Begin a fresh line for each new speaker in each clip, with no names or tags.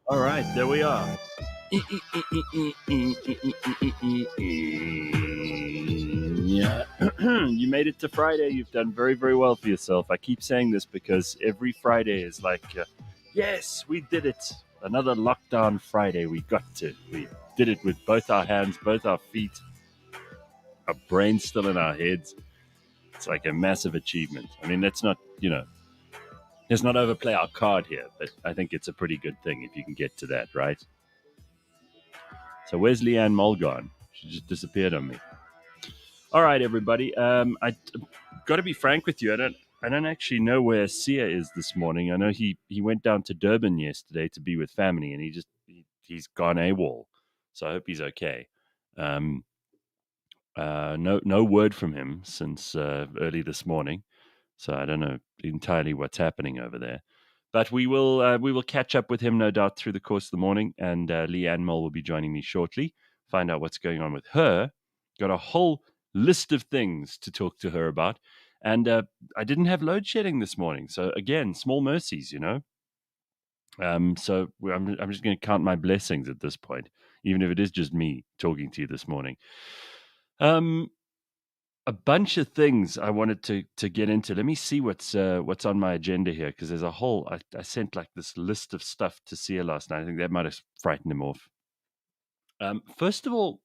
All right, there we are. Yeah, you made it to Friday. You've done very, very well for yourself. I keep saying this because every Friday is like, yes, we did it. Another lockdown Friday. We did it with both our hands, both our feet, our brains still in our heads. It's like a massive achievement. I mean, let's not overplay our card here, but I think it's a pretty good thing if you can get to that, right? So where's Leigh-Ann gone? She just disappeared on me. All right, everybody. I got to be frank with you. I don't actually know where Sia is this morning. I know he went down to Durban yesterday to be with family, and he's gone AWOL. So I hope he's okay. No word from him since early this morning. So I don't know entirely what's happening over there. But we will catch up with him, no doubt, through the course of the morning. And Leigh-Ann will be joining me shortly. Find out what's going on with her. Got a whole list of things to talk to her about. And I didn't have load shedding this morning. So again, small mercies, you know. So I'm just going to count my blessings at this point, even if it is just me talking to you this morning. A bunch of things I wanted to get into. Let me see what's on my agenda here, because there's a whole. I sent like this list of stuff to Sia last night. I think that might have frightened him off. First of all,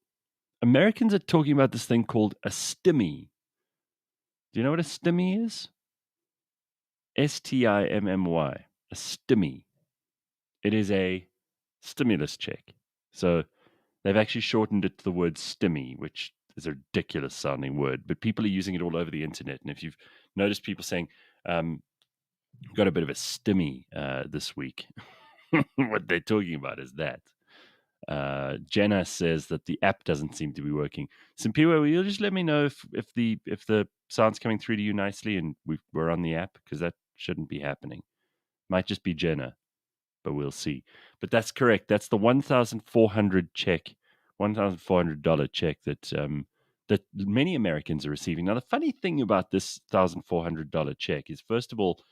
Americans are talking about this thing called a stimmy. Do you know what a stimmy is? STIMMY. A stimmy. It is a stimulus check. So they've actually shortened it to the word stimmy, which is a ridiculous sounding word, but people are using it all over the internet. And if you've noticed people saying, got a bit of a stimmy this week, what they're talking about is that. Jenna says that the app doesn't seem to be working. Simpiwe, will you just let me know if the sound's coming through to you nicely and we're on the app? Because that shouldn't be happening. Might just be Jenna, but we'll see. But that's correct. That's the $1,400 check. $1,400 check that many Americans are receiving. Now, the funny thing about this $1,400 check is, first of all,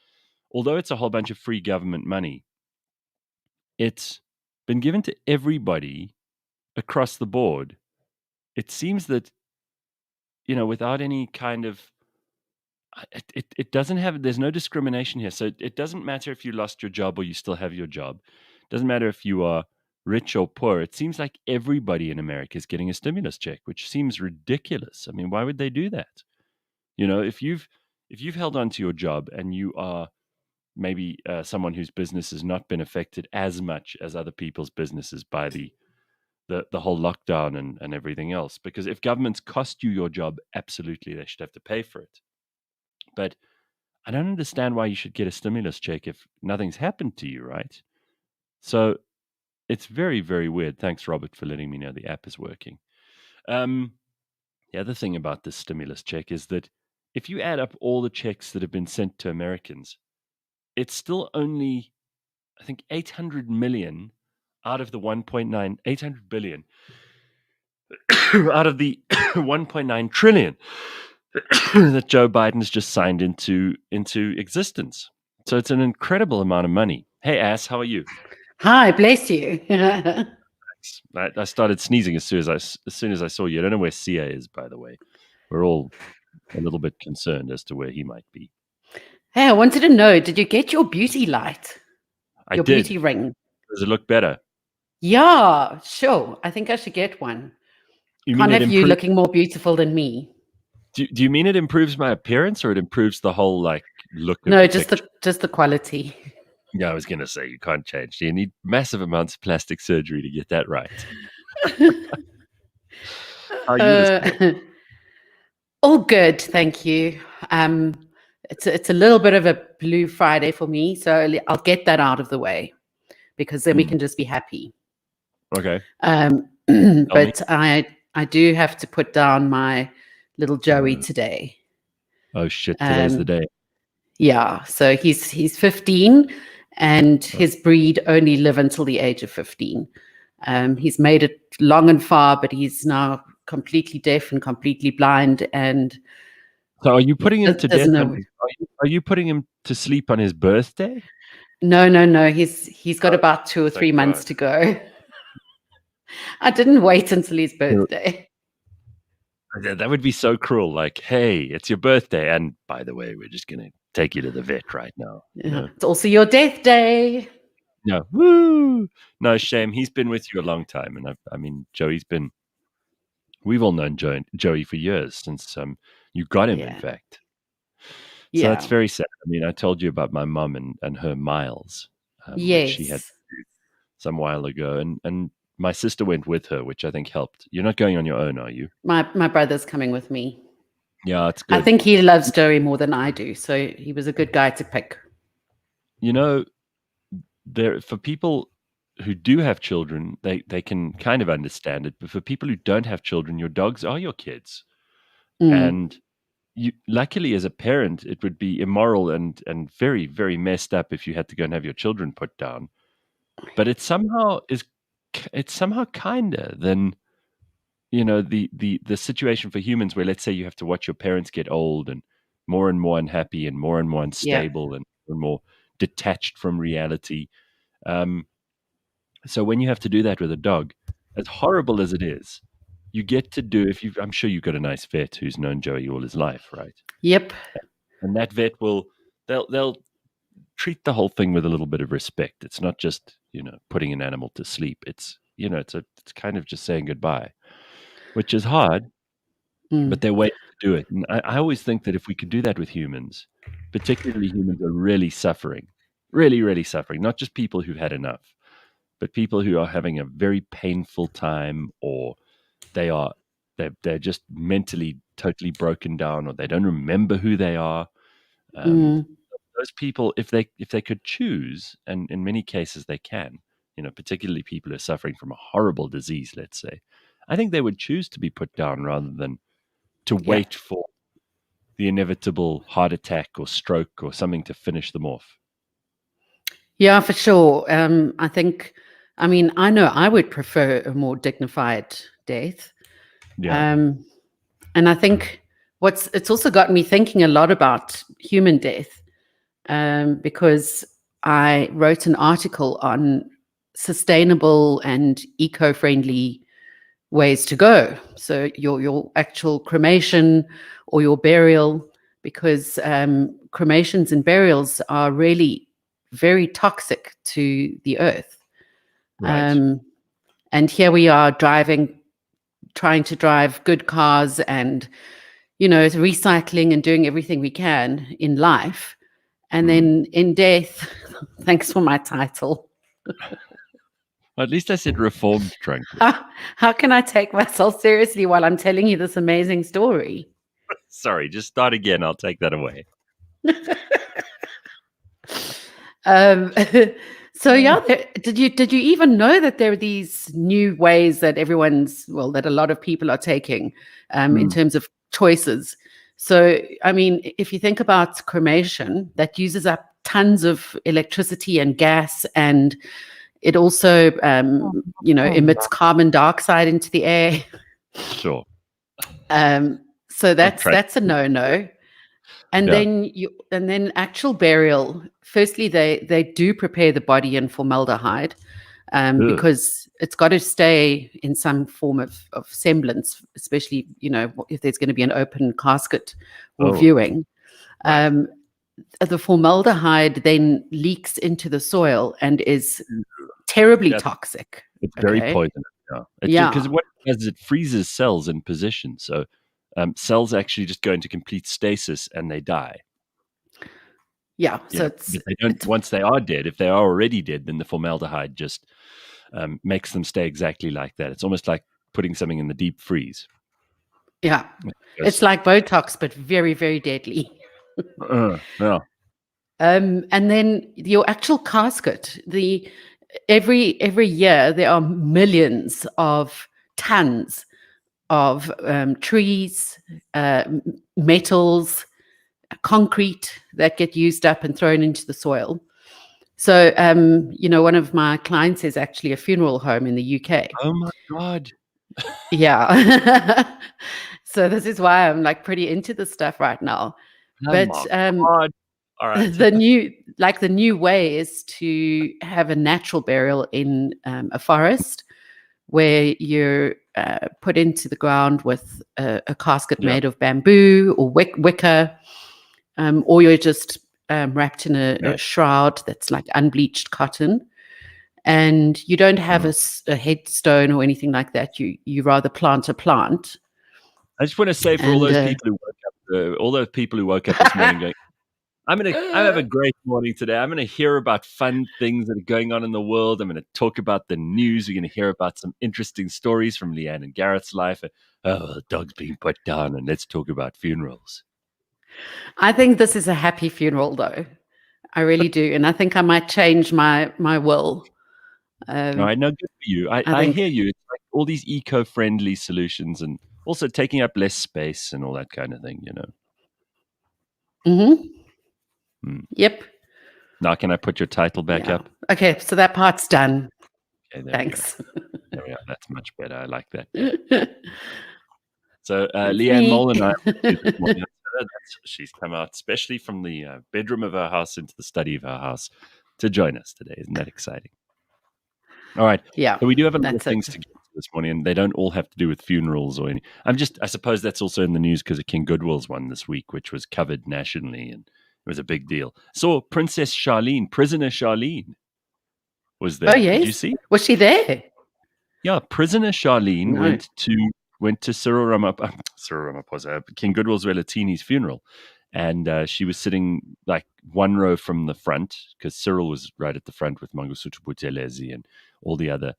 although it's a whole bunch of free government money, it's been given to everybody across the board. It seems that, without any kind of, it doesn't have, there's no discrimination here. So it doesn't matter if you lost your job or you still have your job. It doesn't matter if you are rich or poor. It seems like everybody in America is getting a stimulus check, which seems ridiculous. I mean, why would they do that? If you've held on to your job and you are maybe someone whose business has not been affected as much as other people's businesses by the whole lockdown and everything else, because if governments cost you your job, absolutely they should have to pay for it. But I don't understand why you should get a stimulus check if nothing's happened to you, right? So it's very, very weird. Thanks, Robert, for letting me know the app is working. The other thing about this stimulus check is that if you add up all the checks that have been sent to Americans, it's still only, I think, 800 million out of the 800 billion out of the 1.9 trillion that Joe Biden has just signed into existence. So it's an incredible amount of money. Hey, Ass, how are you?
Hi, bless you.
Thanks. I started sneezing as soon as I saw you. I don't know where Sia is, by the way. We're all a little bit concerned as to where he might be.
Hey, I wanted to know, did you get your beauty light?
Your
beauty ring?
Does it look better?
Yeah, sure. I think I should get one. Can't have you looking more beautiful than me.
Do you mean it improves my appearance, or it improves the whole look?
No, just the quality.
Yeah, I was going to say you can't change. You need massive amounts of plastic surgery to get that right. How are you this morning?
All good, thank you. It's a little bit of a blue Friday for me, so I'll get that out of the way because then we can just be happy.
Okay.
But I do have to put down my little Joey today.
Oh shit! Today's the day.
Yeah, so he's 15, and his breed only live until the age of 15. He's made it long and far, but he's now completely deaf and completely blind, and
So are you putting him to death?
Doesn't know.
Are you putting him to sleep on his birthday?
No. He's got about 2 or 3
Thank
months
God.
to go. I didn't wait until his
Yeah.
birthday.
That would be so cruel. Like, hey, it's your birthday, and by the way, we're just gonna take you to the vet right now.
Yeah. It's also your death day.
No, woo! No shame. He's been with you a long time, and I mean, Joey's been. We've all known Joey for years since you got him. In
Yeah.
fact, so
Yeah.
that's very sad. I mean, I told you about my mum and her miles, which she had
Yes.
some while ago, and my sister went with her, which I think helped. You're not going on your own, are you?
My brother's coming with me.
Yeah, it's
I
good.
think he loves Joey more than I do, so he was a good guy to pick.
You know, there for people who do have children, they can kind of understand it, but for people who don't have children, your dogs are your kids. And you, luckily, as a parent, it would be immoral and very, very messed up if you had to go and have your children put down. But it's somehow kinder than the situation for humans, where let's say you have to watch your parents get old and more unhappy and more unstable and more detached from reality. So when you have to do that with a dog, as horrible as it is, you get to do, I'm sure you've got a nice vet who's known Joey all his life, right?
Yep.
And that vet they'll treat the whole thing with a little bit of respect. It's not just, putting an animal to sleep. It's, it's kind of just saying goodbye, which is hard, but there are ways to do it. And I always think that if we could do that with humans, particularly humans who are really suffering, really, really suffering, not just people who've had enough, but people who are having a very painful time, or they're just mentally totally broken down, or they don't remember who they are. Those people, if they could choose, and in many cases they can, particularly people who are suffering from a horrible disease, let's say, I think they would choose to be put down rather than to wait for the inevitable heart attack or stroke or something to finish them off.
Yeah, for sure. I know I would prefer a more dignified death.
Yeah.
And I think it's also got me thinking a lot about human death, because I wrote an article on sustainable and eco-friendly ways to go. So your actual cremation or your burial, because cremations and burials are really very toxic to the earth.
Right.
And here we are trying to drive good cars and, recycling and doing everything we can in life. And then in death, thanks for my title.
At least I said reformed drunk.
How can I take myself seriously while I'm telling you this amazing story?
Sorry, just start again. I'll take that away.
So did you even know that there are these new ways that that a lot of people are taking in terms of choices? So, I mean, if you think about cremation, that uses up tons of electricity and gas, and it also, emits carbon dioxide into the air.
Sure.
So that's a no-no. And then actual burial. Firstly, they do prepare the body in formaldehyde, because it's got to stay in some form of semblance, especially, if there's going to be an open casket or viewing. Right. The formaldehyde then leaks into the soil and is terribly toxic.
It's very poisonous. Because what it does is it freezes cells in position. So cells actually just go into complete stasis and they die.
Yeah. So
they don't. Once they are dead, if they are already dead, then the formaldehyde just makes them stay exactly like that. It's almost like putting something in the deep freeze.
Yeah, it's like Botox, but very, very deadly.
Yeah.
And then your actual casket. Every year there are millions of tons of trees, metals, concrete that get used up and thrown into the soil. So, one of my clients is actually a funeral home in the UK.
Oh my God.
Yeah. So this is why I'm like pretty into this stuff right now.
Oh
But
my God. All right.
the new way is to have a natural burial in a forest where you're put into the ground with a casket made of bamboo or wicker, or you're just wrapped in a shroud that's like unbleached cotton. And you don't have a headstone or anything like that. You rather plant a plant.
I just want to say for all those people who woke up this morning going, I have a great morning today. I'm going to hear about fun things that are going on in the world. I'm going to talk about the news. We're going to hear about some interesting stories from Leigh-Ann and Gareth's life. Oh, the dog's being put down, and let's talk about funerals.
I think this is a happy funeral, though. I really do, and I think I might change my will.
No, I know, good for you. I hear you. It's like all these eco-friendly solutions, and also taking up less space and all that kind of thing.
Yep.
Now, can I put your title back up?
Okay, so that part's done.
Okay,
Thanks.
There we are. That's much better. I like that. So Leigh-Ann Mole and I, she's come out especially from the bedroom of her house into the study of her house to join us today. Isn't that exciting? All right.
Yeah.
So we do have a lot of things to get to this morning, and they don't all have to do with funerals or any. I suppose that's also in the news because of King Goodwill's one this week, which was covered nationally, and it was a big deal. So Princess Charlene, prisoner Charlene, was there.
Oh, yes.
Did you see?
Was she there?
Yeah, prisoner Charlene went to Cyril Ramaphosa, King Goodwill Zwelithini's funeral, and she was sitting like one row from the front because Cyril was right at the front with Mangosuthu Buthelezi and all the other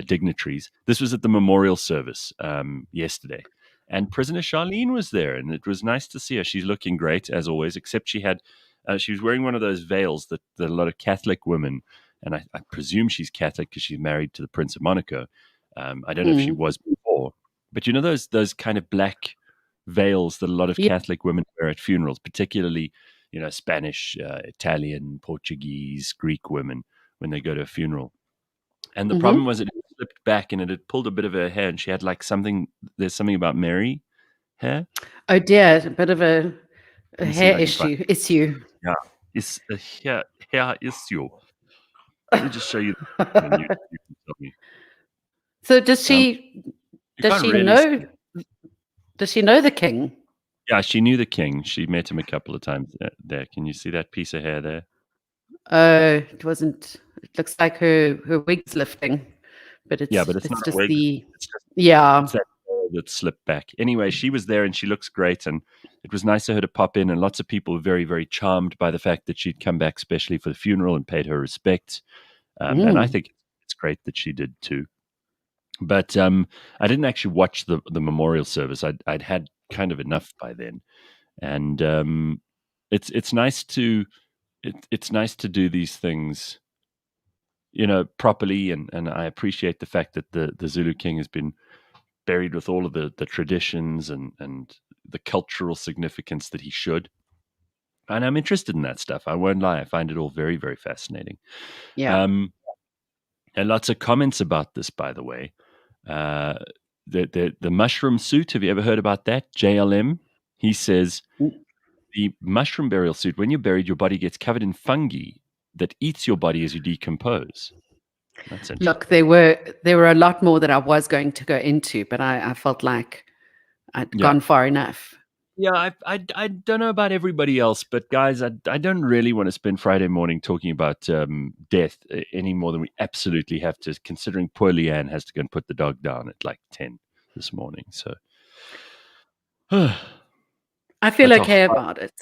dignitaries. This was at the memorial service yesterday, and prisoner Charlene was there, and it was nice to see her. She's looking great as always, except she was wearing one of those veils that a lot of Catholic women. And I presume she's Catholic because she's married to the Prince of Monaco. I don't know if she was before, but you know those kind of black veils that a lot of Catholic women wear at funerals, particularly Spanish, Italian, Portuguese, Greek women when they go to a funeral. And the problem was it slipped back and it had pulled a bit of her hair, and she had like there's something about Mary hair.
Oh dear, a bit of a hair issue.
Yeah, it's a hair issue. Let me just show you. And you can tell me.
So does she know? Does she know the king?
Yeah, she knew the king. She met him a couple of times there. Can you see that piece of hair there?
It wasn't. It looks like her wig's lifting, but it's
not
just
a wig. It's
that
hair that slipped back. Anyway, she was there and she looks great, and it was nice of her to pop in. And lots of people were very, very charmed by the fact that she'd come back specially for the funeral and paid her respects. And I think it's great that she did too. But I didn't actually watch the memorial service. I'd had kind of enough by then, and it's nice to do these things, properly. And I appreciate the fact that the Zulu king has been buried with all of the traditions and the cultural significance that he should. And I'm interested in that stuff. I won't lie. I find it all very, very fascinating.
Yeah.
And lots of comments about this, by the way. The mushroom suit. Have you ever heard about that? JLM. He says the mushroom burial suit. When you're buried, your body gets covered in fungi that eats your body as you decompose. That's interesting.
Look, there were a lot more that I was going to go into, but I felt like I'd gone far enough.
Yeah, I don't know about everybody else, but guys, I don't really want to spend Friday morning talking about death any more than we absolutely have to, considering poor Leigh-Ann has to go and put the dog down at like 10 this morning. So
I feel okay about it.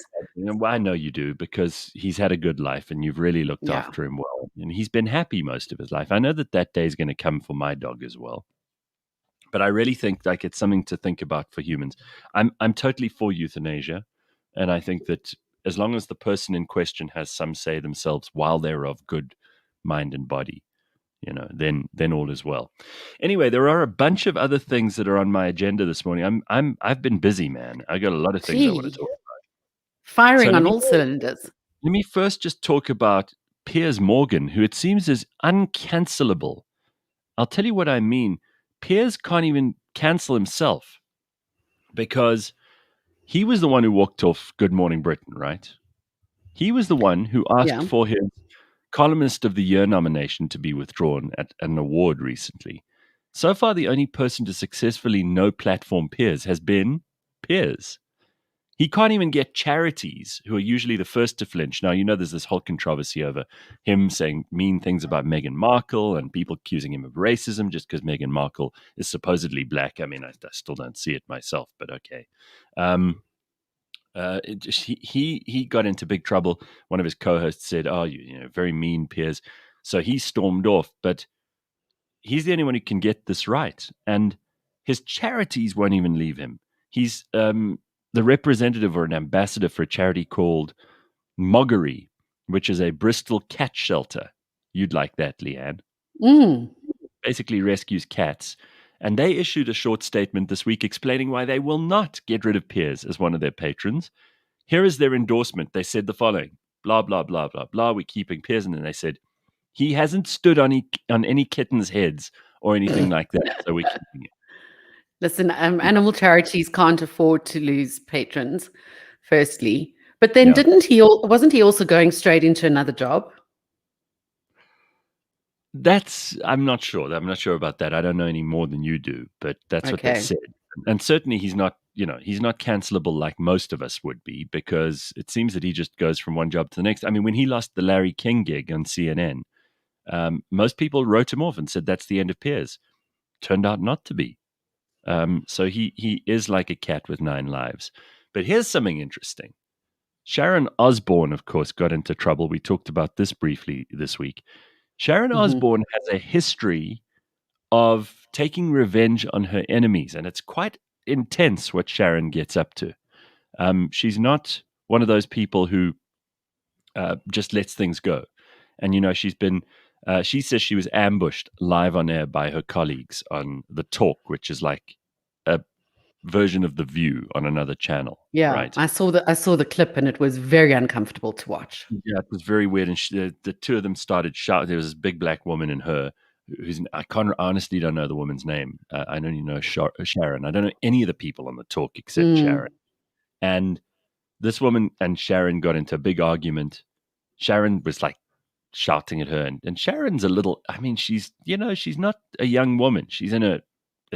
I know you do, because he's had a good life and you've really looked after him well. And he's been happy most of his life. I know that day is going to come for my dog as well. But I really think like it's something to think about for humans. I'm totally for euthanasia, and I think that as long as the person in question has some say themselves while they're of good mind and body, then all is well. Anyway, there are a bunch of other things that are on my agenda this morning. I've been busy, man. I got a lot of things I want to talk about.
Firing on all cylinders.
Let me first just talk about Piers Morgan, who it seems is uncancelable. I'll tell you what I mean. Piers can't even cancel himself. because he was the one who walked off Good Morning Britain, right? He was the one who asked for his Columnist of the Year nomination to be withdrawn at an award recently. So far, the only person to successfully no platform Piers has been Piers. He can't even get charities, who are usually the first to flinch. Now, there's this whole controversy over him saying mean things about Meghan Markle and people accusing him of racism just because Meghan Markle is supposedly black. I mean, I still don't see it myself, but okay. He got into big trouble. One of his co-hosts said, "Oh, very mean, Piers." So he stormed off. But he's the only one who can get this right, and his charities won't even leave him. He's the representative or an ambassador for a charity called Moggery, which is a Bristol cat shelter. You'd like that, Leigh-Ann. Basically rescues cats. And they issued a short statement this week explaining why they will not get rid of Piers as one of their patrons. Here is their endorsement. They said the following, blah, blah, blah, blah, blah. We're keeping Piers. And then they said, he hasn't stood on any kittens' heads or anything like that. So we're keeping it.
Listen, animal charities can't afford to lose patrons, firstly. But then wasn't he also going straight into another job?
I'm not sure. I'm not sure about that. I don't know any more than you do, but that's what they said. And certainly he's not cancelable like most of us would be, because it seems that he just goes from one job to the next. I mean, when he lost the Larry King gig on CNN, most people wrote him off and said that's the end of Piers. Turned out not to be. So he is like a cat with 9 lives. But here's something interesting. Sharon Osbourne, of course, got into trouble. We talked about this briefly this week. Sharon Osbourne has a history of taking revenge on her enemies, and it's quite intense what Sharon gets up to. She's not one of those people who just lets things go. And, she says she was ambushed live on air by her colleagues on The Talk, which is like a version of The View on another channel.
Yeah,
right?
I saw the clip, and it was very uncomfortable to watch.
Yeah, it was very weird. And the two of them started shouting. There was this big black woman and her, I honestly don't know the woman's name. I only know Sharon. I don't know any of the people on The Talk except Sharon. And this woman and Sharon got into a big argument. Sharon was like shouting at her, and Sharon's a little, I mean, she's not a young woman. She's in at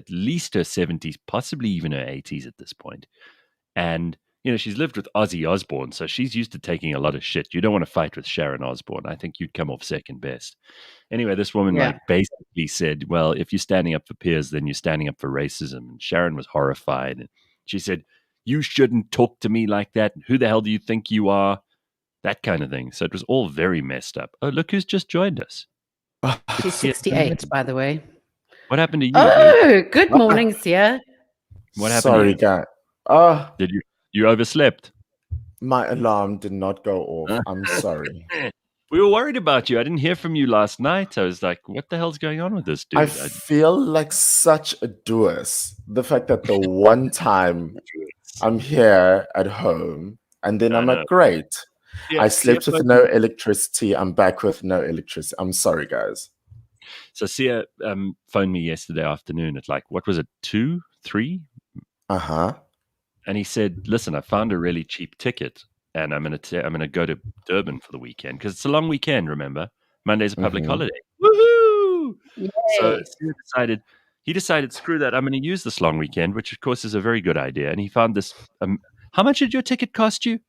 least her 70s, possibly even her 80s at this point. And, she's lived with Ozzy Osbourne, so she's used to taking a lot of shit. You don't want to fight with Sharon Osbourne. I think you'd come off second best. Anyway, this woman basically said, well, if you're standing up for Piers, then you're standing up for racism. And Sharon was horrified. And she said, you shouldn't talk to me like that. Who the hell do you think you are? That kind of thing. So it was all very messed up. Oh, look who's just joined us.
She's 68, by the way.
What happened to you?
Oh, good morning, Sia.
What happened?
Sorry, guy.
Did you overslept?
My alarm did not go off. I'm sorry.
We were worried about you. I didn't hear from you last night. I was like, what the hell's going on with this dude?
I feel like such a doers. The fact that the one time I'm here at home and then I'm like, great. Yeah, I slept with no electricity. I'm back with no electricity. I'm sorry, guys.
So Sia phoned me yesterday afternoon at like, what was it, 2, 3?
Uh-huh.
And he said, listen, I found a really cheap ticket and I'm gonna go to Durban for the weekend because it's a long weekend, remember? Monday's a public holiday. Woohoo! Yay. So he decided, screw that, I'm gonna use this long weekend, which of course is a very good idea. And he found this how much did your ticket cost you?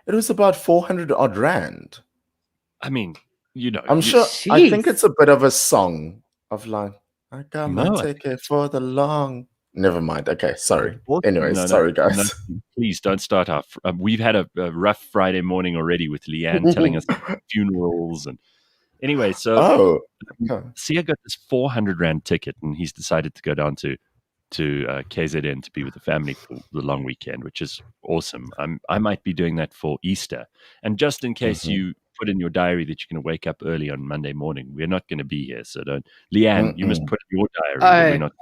It was about 400 odd rand.
I mean,
I'm sure. I think it's a bit of a song of like, I got my ticket for the long. Never mind. Okay, sorry. Anyways, sorry, guys.
No, please don't start off. We've had a rough Friday morning already with Leigh-Ann telling us funerals. And anyway, so Sia got this 400 rand ticket and he's decided to go down to KZN to be with the family for the long weekend, which is awesome. I might be doing that for Easter. And just in case you put in your diary that you're going to wake up early on Monday morning, we're not going to be here. So don't, Leigh-Ann, you must put in your diary that we're not.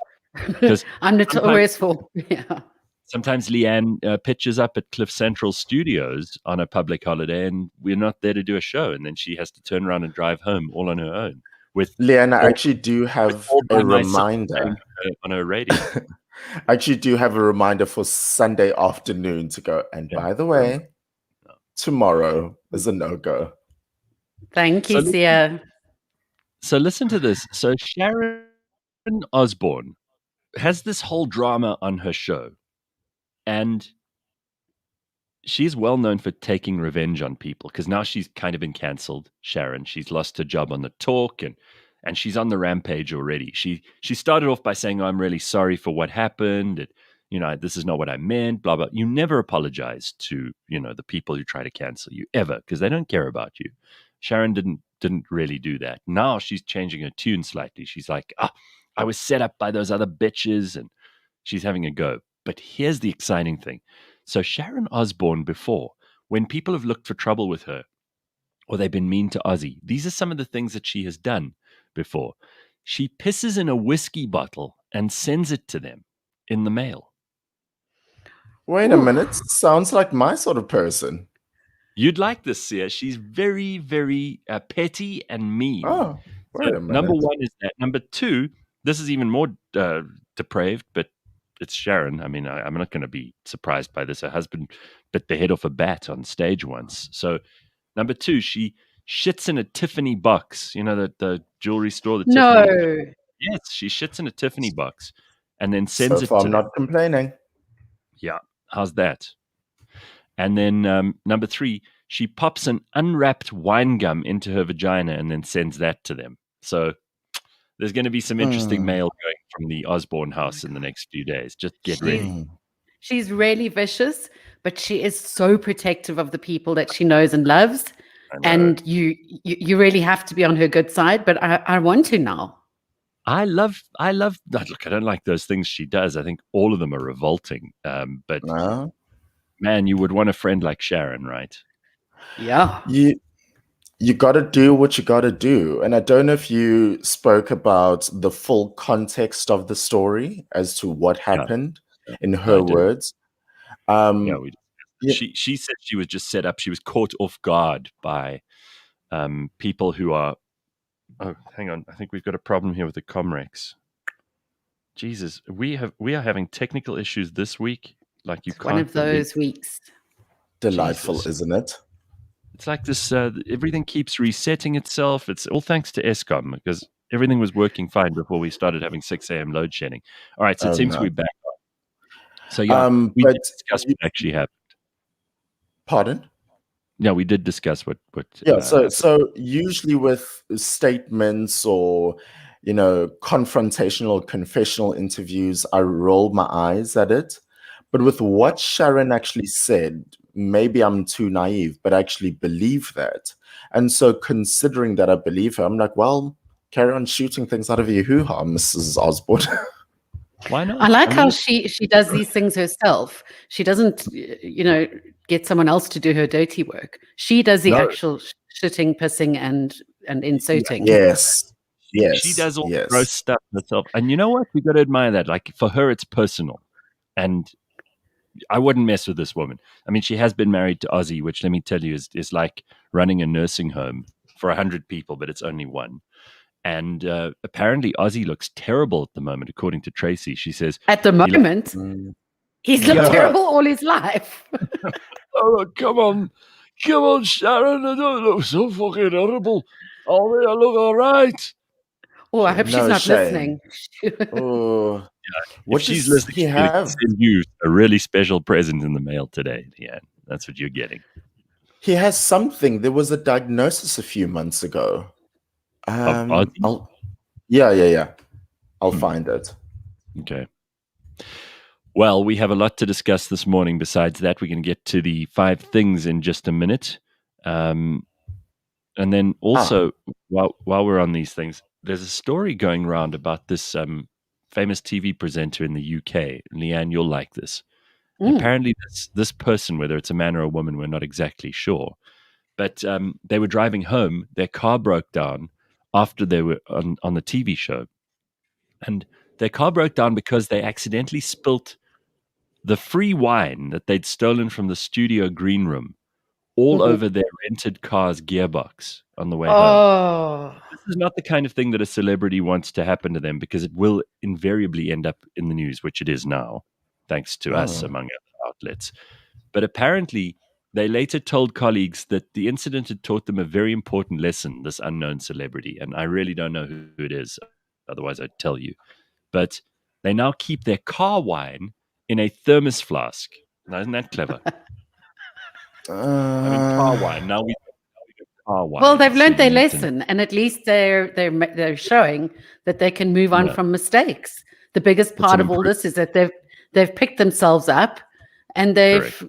I'm notorious for. Yeah.
Sometimes Leigh-Ann pitches up at Cliff Central Studios on a public holiday, and we're not there to do a show, and then she has to turn around and drive home all on her own. With
Leigh-Ann, I actually do have a reminder
on her radio.
I actually do have a reminder for Sunday afternoon to go. And by the way, tomorrow is a no-go.
Thank you, Sia.
So listen to this. So Sharon Osbourne has this whole drama on her show, and she's well known for taking revenge on people because now she's kind of been cancelled. Sharon, she's lost her job on the talk, and she's on the rampage already. She started off by saying, "Oh, I'm really sorry for what happened. This is not what I meant." Blah blah. You never apologize to the people who try to cancel you ever because they don't care about you. Sharon didn't really do that. Now she's changing her tune slightly. She's like, I was set up by those other bitches, and she's having a go. But here's the exciting thing. So Sharon Osbourne before, when people have looked for trouble with her or they've been mean to Ozzy, these are some of the things that she has done before. She pisses in a whiskey bottle and sends it to them in the mail.
Wait a minute. Sounds like my sort of person.
You'd like this, Sia. She's very, very petty and mean.
Oh, wait a minute.
Number one is that. Number two, this is even more depraved, but it's Sharon. I mean, I'm not going to be surprised by this. Her husband bit the head off a bat on stage once. So, number two, she shits in a Tiffany box. You know, the jewelry store. Tiffany. Yes, she shits in a Tiffany box and then sends it to them.
I'm not complaining.
Yeah, how's that? And then number three, she pops an unwrapped wine gum into her vagina and then sends that to them. So there's going to be some interesting mail going from the Osbourne house in the next few days. Just get ready.
She's really vicious, but she is so protective of the people that she knows and loves. And you really have to be on her good side. But I want to now.
I love. Look, I don't like those things she does. I think all of them are revolting. But man, you would want a friend like Sharon, right?
Yeah.
You got to do what you got to do. And I don't know if you spoke about the full context of the story as to what happened in her words.
She said she was just set up. She was caught off guard by people who are. Oh, hang on. I think we've got a problem here with the Comrex. Jesus, we are having technical issues this week. Like you can't.
One of those weeks.
Delightful, isn't it?
It's like this. Everything keeps resetting itself. It's all thanks to Eskom because everything was working fine before we started having 6 a.m. load shedding. All right, so it seems we're back on. So we did discuss what actually happened.
Pardon?
Yeah, we did discuss what.
So usually with statements or confrontational, confessional interviews, I roll my eyes at it. But with what Sharon actually said, maybe I'm too naive, but I actually believe that. And so considering that I believe her, I'm like, well, carry on shooting things out of your hoo-ha, Mrs. Osbourne.
Why not?
I like how she does these things herself. She doesn't, get someone else to do her dirty work. She does the actual shitting, pissing, and inserting.
Yes.
She does all the gross stuff herself. And you know what? We got to admire that. Like for her, it's personal. And I wouldn't mess with this woman. I mean, she has been married to Ozzy, which let me tell you is like running a nursing home for 100 people, but it's only one. And apparently Ozzy looks terrible at the moment, according to Tracy. She says...
At the moment? He's looked terrible all his life.
Oh, come on, Sharon. I don't look so fucking horrible. Oh, I look all right.
Oh, I hope she's not listening.
Oh,
what she's listening to, send you a really special present in the mail today, Leigh-Ann. That's what you're getting.
He has something. There was a diagnosis a few months ago. Yeah. I'll find it.
Okay. Well, we have a lot to discuss this morning. Besides that, we're going to get to the 5 things in just a minute. And then also, while we're on these things, there's a story going around about this famous TV presenter in the UK. Leigh-Ann, you'll like this. Apparently, this person, whether it's a man or a woman, we're not exactly sure, but they were driving home. Their car broke down after they were on the TV show. And their car broke down because they accidentally spilt the free wine that they'd stolen from the studio green room all over their rented car's gearbox on the way home.
Oh.
This is not the kind of thing that a celebrity wants to happen to them, because it will invariably end up in the news, which it is now, thanks to us, among other outlets. But apparently, they later told colleagues that the incident had taught them a very important lesson, this unknown celebrity. And I really don't know who it is, otherwise I'd tell you. But they now keep their car wine in a thermos flask. Now, isn't that clever? I mean, car wine. Now we car wine.
Well, they've learned their lesson, and at least they're showing that they can move on from mistakes. The biggest part of all this is that they've picked themselves up, and they've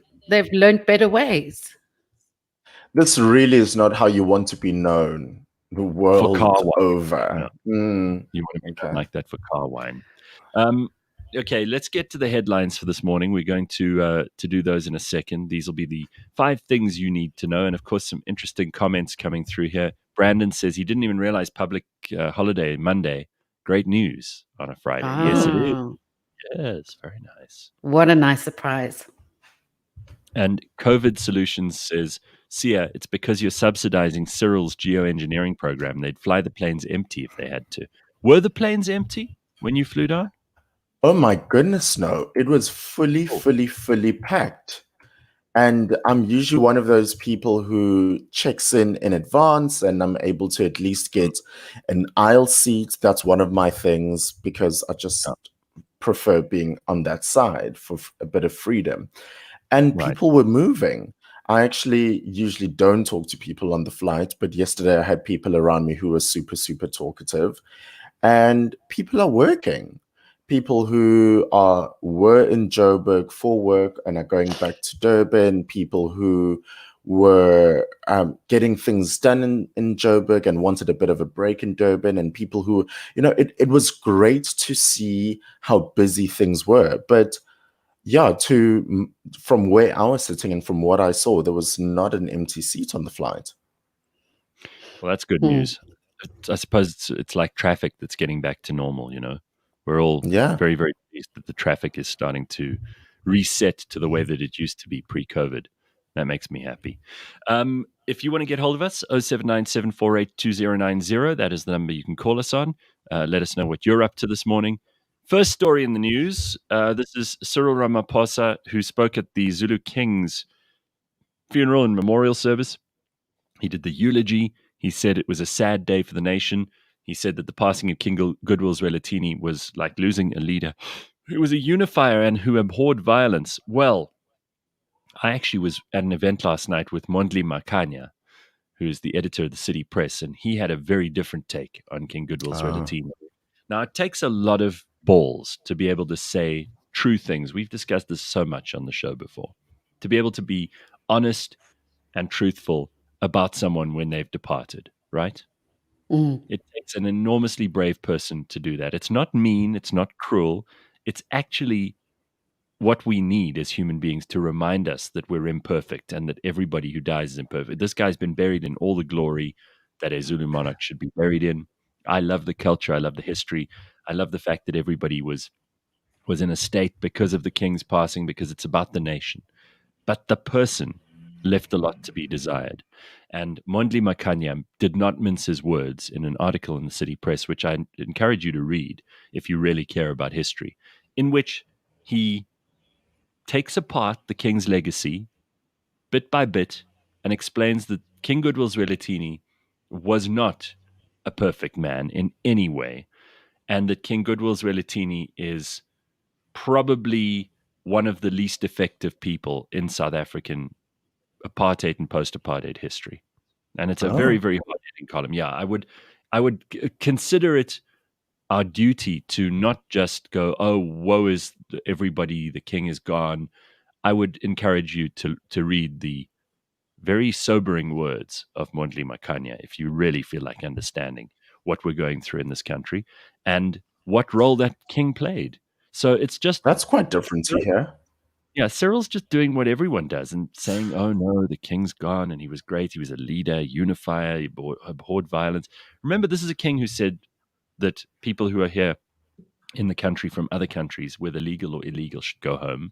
learned better ways.
This really is not how you want to be known the world over.
No. You want to be known like that for car wine. Okay, let's get to the headlines for this morning. We're going to do those in a second. These will be the 5 things you need to know. And, of course, some interesting comments coming through here. Brandon says he didn't even realize public holiday Monday. Great news on a Friday. Oh. Yes, it is. Yes, very nice.
What a nice surprise.
And COVID Solutions says, Sia, it's because you're subsidizing Cyril's geoengineering program. They'd fly the planes empty if they had to. Were the planes empty when you flew down?
Oh my goodness, no. It was fully packed. And I'm usually one of those people who checks in advance, and I'm able to at least get an aisle seat. That's one of my things, because I just prefer being on that side for a bit of freedom. And people were moving. I actually usually don't talk to people on the flight, but yesterday I had people around me who were super, super talkative. And people are working. People who were in Joburg for work and are going back to Durban, people who were getting things done in Joburg and wanted a bit of a break in Durban, and people who, it was great to see how busy things were. But yeah, from where I was sitting and from what I saw, there was not an empty seat on the flight.
Well, that's good news. I suppose it's like traffic that's getting back to normal, We're all very, very pleased that the traffic is starting to reset to the way that it used to be pre-COVID. That makes me happy. If you want to get hold of us, 0797482090, that is the number you can call us on. Let us know what you're up to this morning. First story in the news, this is Cyril Ramaphosa, who spoke at the Zulu King's funeral and memorial service. He did the eulogy. He said it was a sad day for the nation. He said that the passing of King Goodwill Zwelithini was like losing a leader who was a unifier and who abhorred violence. Well, I actually was at an event last night with Mondli Makhanya, who is the editor of the City Press, and he had a very different take on King Goodwill Zwelithini. Now, it takes a lot of balls to be able to say true things. We've discussed this so much on the show before. To be able to be honest and truthful about someone when they've departed, right? It takes an enormously brave person to do that. It's not mean. It's not cruel. It's actually what we need as human beings to remind us that we're imperfect and that everybody who dies is imperfect. This guy's been buried in all the glory that a Zulu monarch should be buried in. I love the culture. I love the history. I love the fact that everybody was in a state because of the king's passing, because it's about the nation. But the person left a lot to be desired. And Mondli Makhanya did not mince his words in an article in the City Press, which I encourage you to read if you really care about history, in which he takes apart the king's legacy bit by bit and explains that King Goodwill Zwelithini was not a perfect man in any way, and that King Goodwill Zwelithini is probably one of the least effective people in South African apartheid and post-apartheid history. And it's a very, very hard-hitting column. Yeah, I would consider it our duty to not just go, oh, woe is everybody, the king is gone. I would encourage you to read the very sobering words of Mondli Makhanya if you really feel like understanding what we're going through in this country and what role that king played. So it's just...
That's quite different to hear.
Yeah, Cyril's just doing what everyone does and saying, oh no, the king's gone and he was great. He was a leader, unifier, he abhorred violence. Remember, this is a king who said that people who are here in the country from other countries, whether legal or illegal, should go home.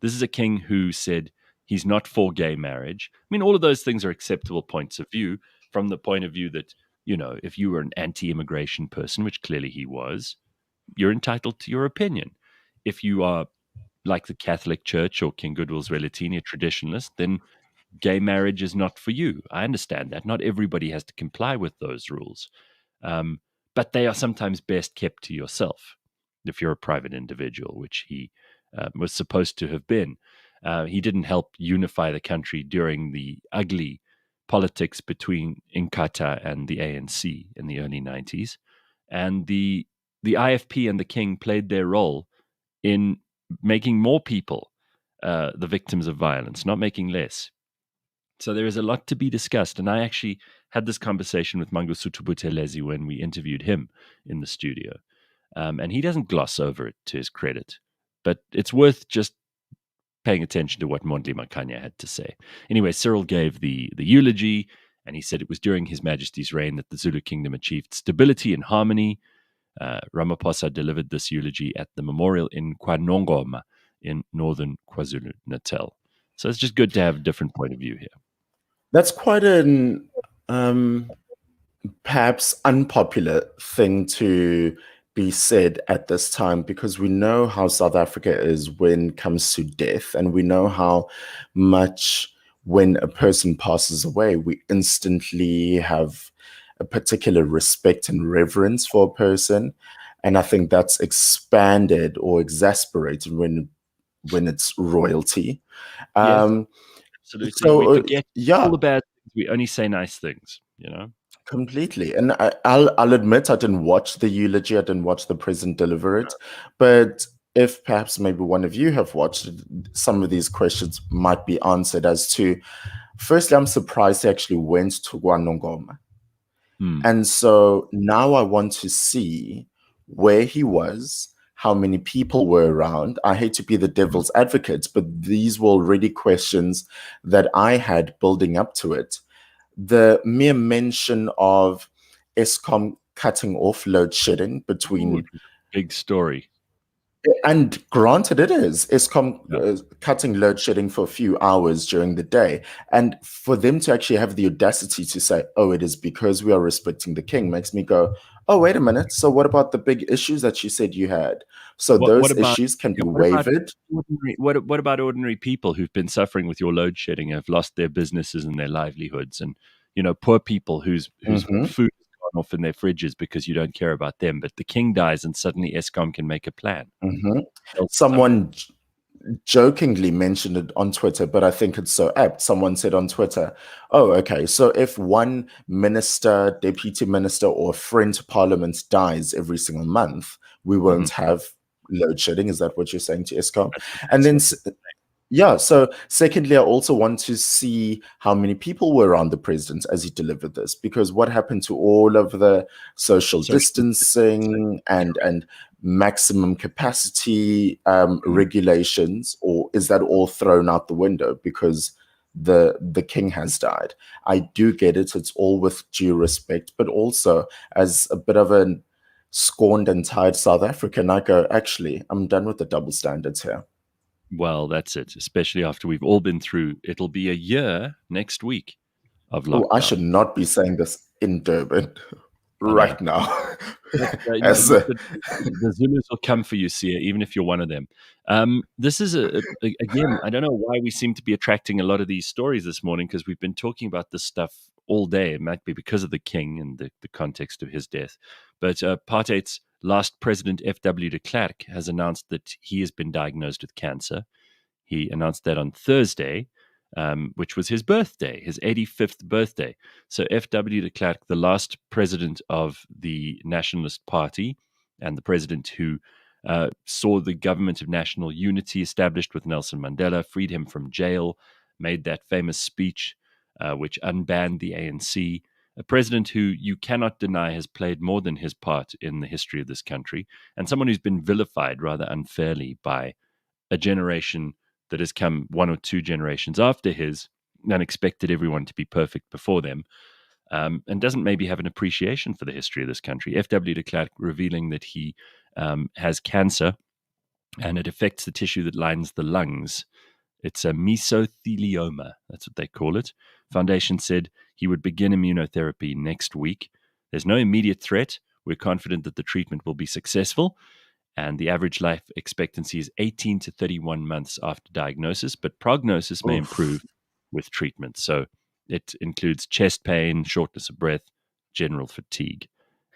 This is a king who said He's not for gay marriage. I mean, all of those things are acceptable points of view from the point of view that, if you were an anti-immigration person, which clearly he was, you're entitled to your opinion. If you are like the Catholic Church or King Goodwill's Relatini, a traditionalist, then gay marriage is not for you. I understand that. Not everybody has to comply with those rules. But they are sometimes best kept to yourself if you're a private individual, which he was supposed to have been. He didn't help unify the country during the ugly politics between Inkatha and the ANC in the early 90s. And the IFP and the king played their role in making more people the victims of violence, not making less. So there is a lot to be discussed. And I actually had this conversation with Mangosuthu Buthelezi when we interviewed him in the studio. And he doesn't gloss over it, to his credit. But it's worth just paying attention to what Mondli Makanya had to say. Anyway, Cyril gave the eulogy, and he said it was during His Majesty's reign that the Zulu kingdom achieved stability and harmony. Ramaphosa delivered this eulogy at the memorial in KwaNongoma in northern KwaZulu-Natal. So it's just good to have a different point of view here.
That's quite an perhaps unpopular thing to be said at this time, because we know how South Africa is when it comes to death, and we know how much when a person passes away, we instantly have a particular respect and reverence for a person. And I think that's expanded or exasperated when it's royalty.
Yes, absolutely.
So,
we forget all the bad things. We only say nice things,
Completely. And I'll admit I didn't watch the eulogy. I didn't watch the president deliver it. But if perhaps maybe one of you have watched it, some of these questions might be answered as to, firstly, I'm surprised he actually went to KwaNongoma. And so now I want to see where he was, how many people were around. I hate to be the devil's advocate, but these were already questions that I had building up to it. The mere mention of Eskom cutting off load shedding between...
big story.
And granted, it is Eskom cutting load shedding for a few hours during the day. And for them to actually have the audacity to say, oh, it is because we are respecting the king, makes me go, oh, wait a minute. So what about the big issues that you said you had? So those issues can be waived.
What about ordinary people who've been suffering with your load shedding, have lost their businesses and their livelihoods, and poor people whose food has gone off in their fridges because you don't care about them? But the king dies and suddenly Eskom can make a plan.
Someone jokingly mentioned it on Twitter, but I think it's so apt. Someone said on Twitter, oh, okay, so if one minister, deputy minister, or friend to parliament dies every single month, we won't have load shedding. Is that what you're saying to Eskom? And then, so secondly, I also want to see how many people were around the president as he delivered this, because what happened to all of the social distancing and maximum capacity regulations, or is that all thrown out the window because the king has died? I do get it. It's all with due respect, but also as a bit of a scorned and tired South African, I go, actually, I'm done with the double standards here.
Well, that's it, especially after we've all been through, it'll be a year next week of lockdown.
Oh, I should not be saying this in Durban right now.
The Zulus will come for you, Sia, even if you're one of them. This is, again, I don't know why we seem to be attracting a lot of these stories this morning, because we've been talking about this stuff all day. It might be because of the king and the context of his death. But Apartheid's last president, F.W. de Klerk, has announced that he has been diagnosed with cancer. He announced that on Thursday, which was his birthday, his 85th birthday. So F.W. de Klerk, the last president of the Nationalist Party and the president who saw the government of national unity established with Nelson Mandela, freed him from jail, made that famous speech which unbanned the ANC, a president who you cannot deny has played more than his part in the history of this country, and someone who's been vilified rather unfairly by a generation that has come one or two generations after his and expected everyone to be perfect before them, and doesn't maybe have an appreciation for the history of this country. F.W. de Klerk revealing that he has cancer and it affects the tissue that lines the lungs. It's a mesothelioma. That's what they call it. Foundation said he would begin immunotherapy next week. There's no immediate threat. We're confident that the treatment will be successful. And the average life expectancy is 18 to 31 months after diagnosis, but prognosis may improve with treatment. So it includes chest pain, shortness of breath, general fatigue.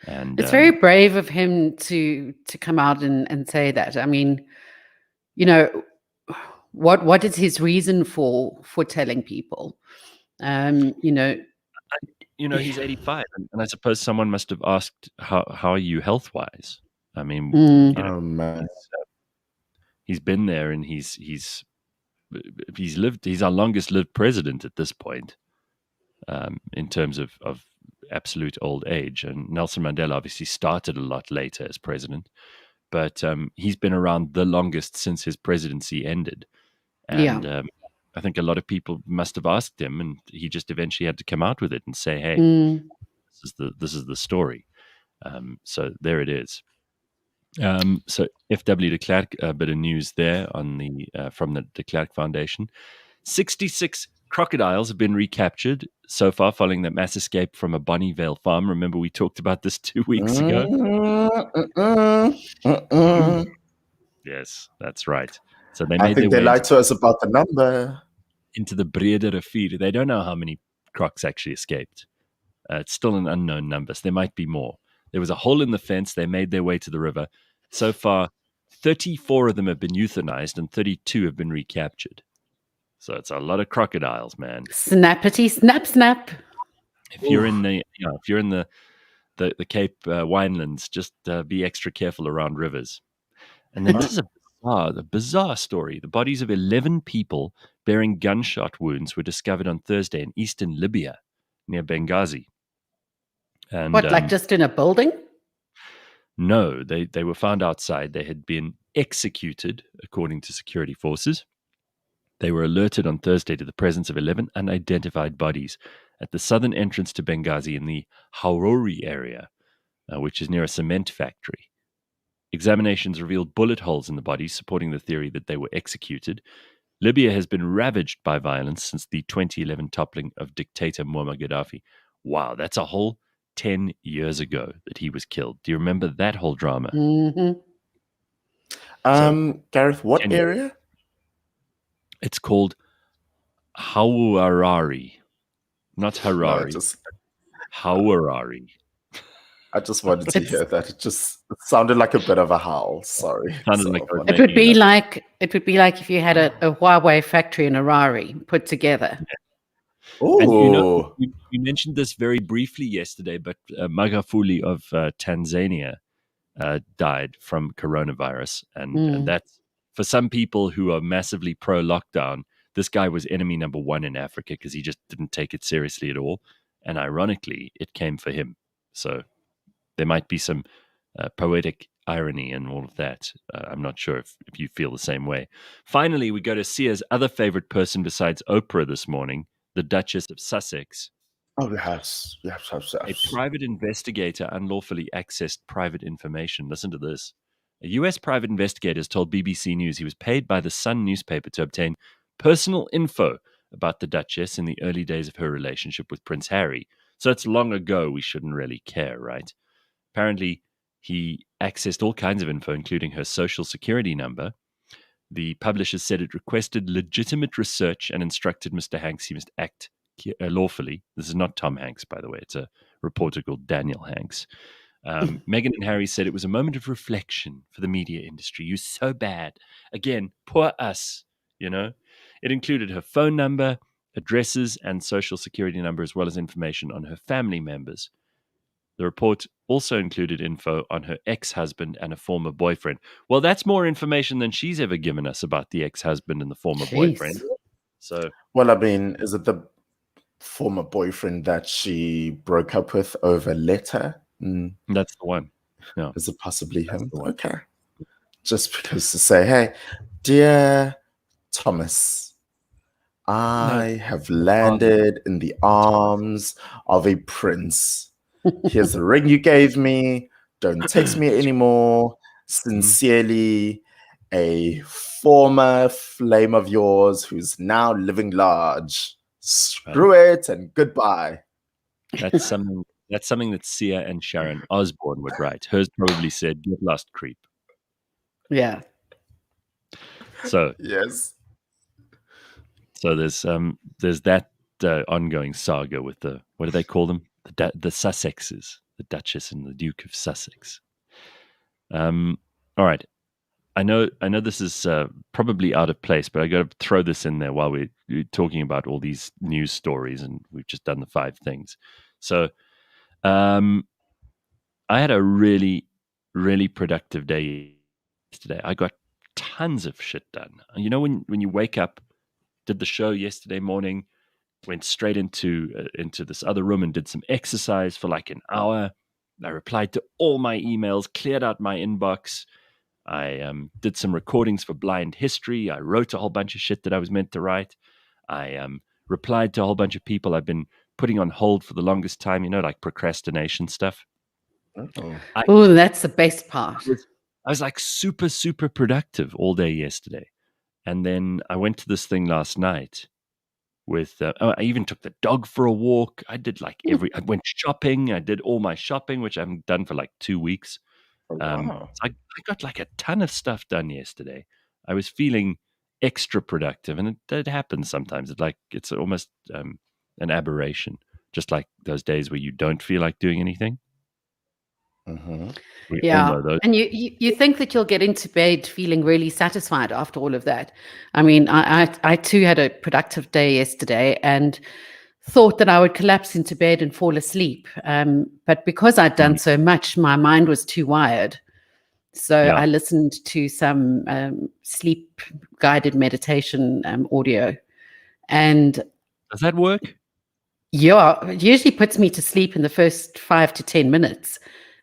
And
it's very brave of him to come out and say that. I mean, what is his reason for telling people?
He's 85, and I suppose someone must have asked, how are you health-wise? I mean,
man.
He's been there, and he's our longest lived president at this point, in terms of absolute old age. And Nelson Mandela obviously started a lot later as president, but he's been around the longest since his presidency ended. And I think a lot of people must have asked him, and he just eventually had to come out with it and say, hey, this is the story. So there it is. So FW de Klerk, a bit of news there on from the de Klerk Foundation. 66 crocodiles have been recaptured so far following that mass escape from a Bonnievale farm. Remember, we talked about this 2 weeks ago? Yes, that's right. So
I think they lied to us about the number.
Into the Brede Rivier. They don't know how many crocs actually escaped. It's still an unknown number, so there might be more. There was a hole in the fence. They made their way to the river. So far, 34 of them have been euthanized and 32 have been recaptured. So it's a lot of crocodiles, man.
Snappity snap snap.
If you're in the Cape Winelands, just be extra careful around rivers. And then this is a bizarre story. The bodies of 11 people bearing gunshot wounds were discovered on Thursday in eastern Libya, near Benghazi. And,
what, like just in a building?
No, they were found outside. They had been executed, according to security forces. They were alerted on Thursday to the presence of 11 unidentified bodies at the southern entrance to Benghazi in the Haurori area, which is near a cement factory. Examinations revealed bullet holes in the bodies, supporting the theory that they were executed. Libya has been ravaged by violence since the 2011 toppling of dictator Muammar Gaddafi. Wow, that's a whole 10 years ago that he was killed. Do you remember that whole drama?
Mm-hmm.
Gareth, what area?
It's called Haurari, not Harari. Haurari.
I just wanted to hear that. It sounded like a bit of a howl. Sorry.
It would be like if you had a Huawei factory in Harare put together.
Oh,
you mentioned this very briefly yesterday, but Magafuli of Tanzania died from coronavirus, and that's, for some people who are massively pro-lockdown, this guy was enemy number one in Africa because he just didn't take it seriously at all. And ironically, it came for him. So there might be some poetic irony in all of that. I'm not sure if you feel the same way. Finally, we go to Sia's other favorite person besides Oprah this morning, the Duchess of Sussex.
Oh, yes.
A private investigator unlawfully accessed private information. Listen to this. A U.S. private investigator has told BBC News he was paid by the Sun newspaper to obtain personal info about the Duchess in the early days of her relationship with Prince Harry. So it's long ago, we shouldn't really care, right? Apparently, he accessed all kinds of info, including her social security number. The publisher said it requested legitimate research and instructed Mr. Hanks he must act lawfully. This is not Tom Hanks, by the way. It's a reporter called Daniel Hanks. Meghan and Harry said it was a moment of reflection for the media industry. You're so bad. Again, poor us, It included her phone number, addresses, and social security number, as well as information on her family members. The report also included info on her ex-husband and a former boyfriend. Well, that's more information than she's ever given us about the ex-husband and the former boyfriend. So,
well, I mean, is it the former boyfriend that she broke up with over letter?
That's the one. No.
Is it possibly him? Okay. Just because to say, hey, dear Thomas, I have landed in the arms of a prince. Here's the ring you gave me. Don't text me anymore. Sincerely, a former flame of yours who's now living large. Screw it and goodbye.
That's something that Sia and Sharon Osbourne would write. Hers probably said, "Get lost, creep."
Yeah.
So
yes.
So there's that ongoing saga with the, what do they call them? The Sussexes, the Duchess and the Duke of Sussex. All right. I know this is probably out of place, but I got to throw this in there while we're talking about all these news stories, and we've just done the 5 things. So, I had a really, really productive day yesterday. I got tons of shit done. You know, when you wake up, did the show yesterday morning, went straight into this other room and did some exercise for like an hour. I replied to all my emails, cleared out my inbox. I did some recordings for Blind History. I wrote a whole bunch of shit that I was meant to write. I replied to a whole bunch of people I've been putting on hold for the longest time, you know, like procrastination stuff.
Oh, that's the best part.
I was like super, super productive all day yesterday. And then I went to this thing last night with, I even took the dog for a walk. I did like I went shopping. I did all my shopping, which I haven't done for like 2 weeks.
Wow.
So I got like a ton of stuff done yesterday. I was feeling extra productive, and it happens sometimes. It's almost an aberration, just like those days where you don't feel like doing anything.
Mm-hmm.
We all know those.
And you think that you'll get into bed feeling really satisfied after all of that. I mean, I too had a productive day yesterday and thought that I would collapse into bed and fall asleep. But because I'd done so much, my mind was too wired. So I listened to some sleep guided meditation audio. And
does that work?
Yeah, it usually puts me to sleep in the first 5 to 10 minutes.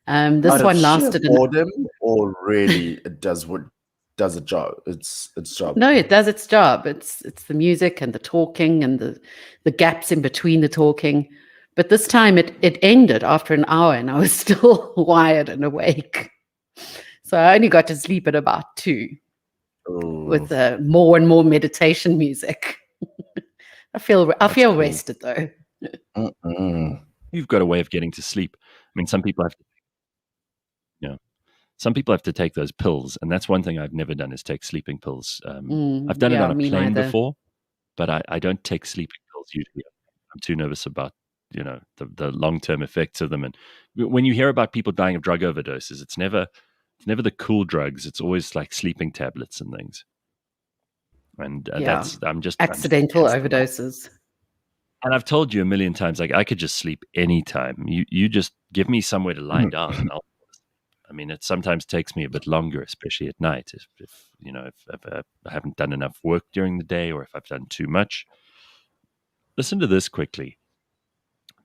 This one lasted
boredom, or really it does a job. It's job.
No, it does its job. It's the music and the talking and the gaps in between the talking. But this time it ended after an hour and I was still wired and awake. So I only got to sleep at about 2 with more and more meditation music. I feel rested though.
You've got a way of getting to sleep. I mean, some people have to take those pills, and that's one thing I've never done is take sleeping pills. I've done it on a plane before, but I don't take sleeping pills usually. I'm too nervous about the long-term effects of them. And when you hear about people dying of drug overdoses, it's never the cool drugs. It's always like sleeping tablets and things. And I'm just
accidental overdoses.
And I've told you a million times, like I could just sleep anytime. You just give me somewhere to lie down, and it sometimes takes me a bit longer, especially at night. If I haven't done enough work during the day, or if I've done too much. Listen to this quickly.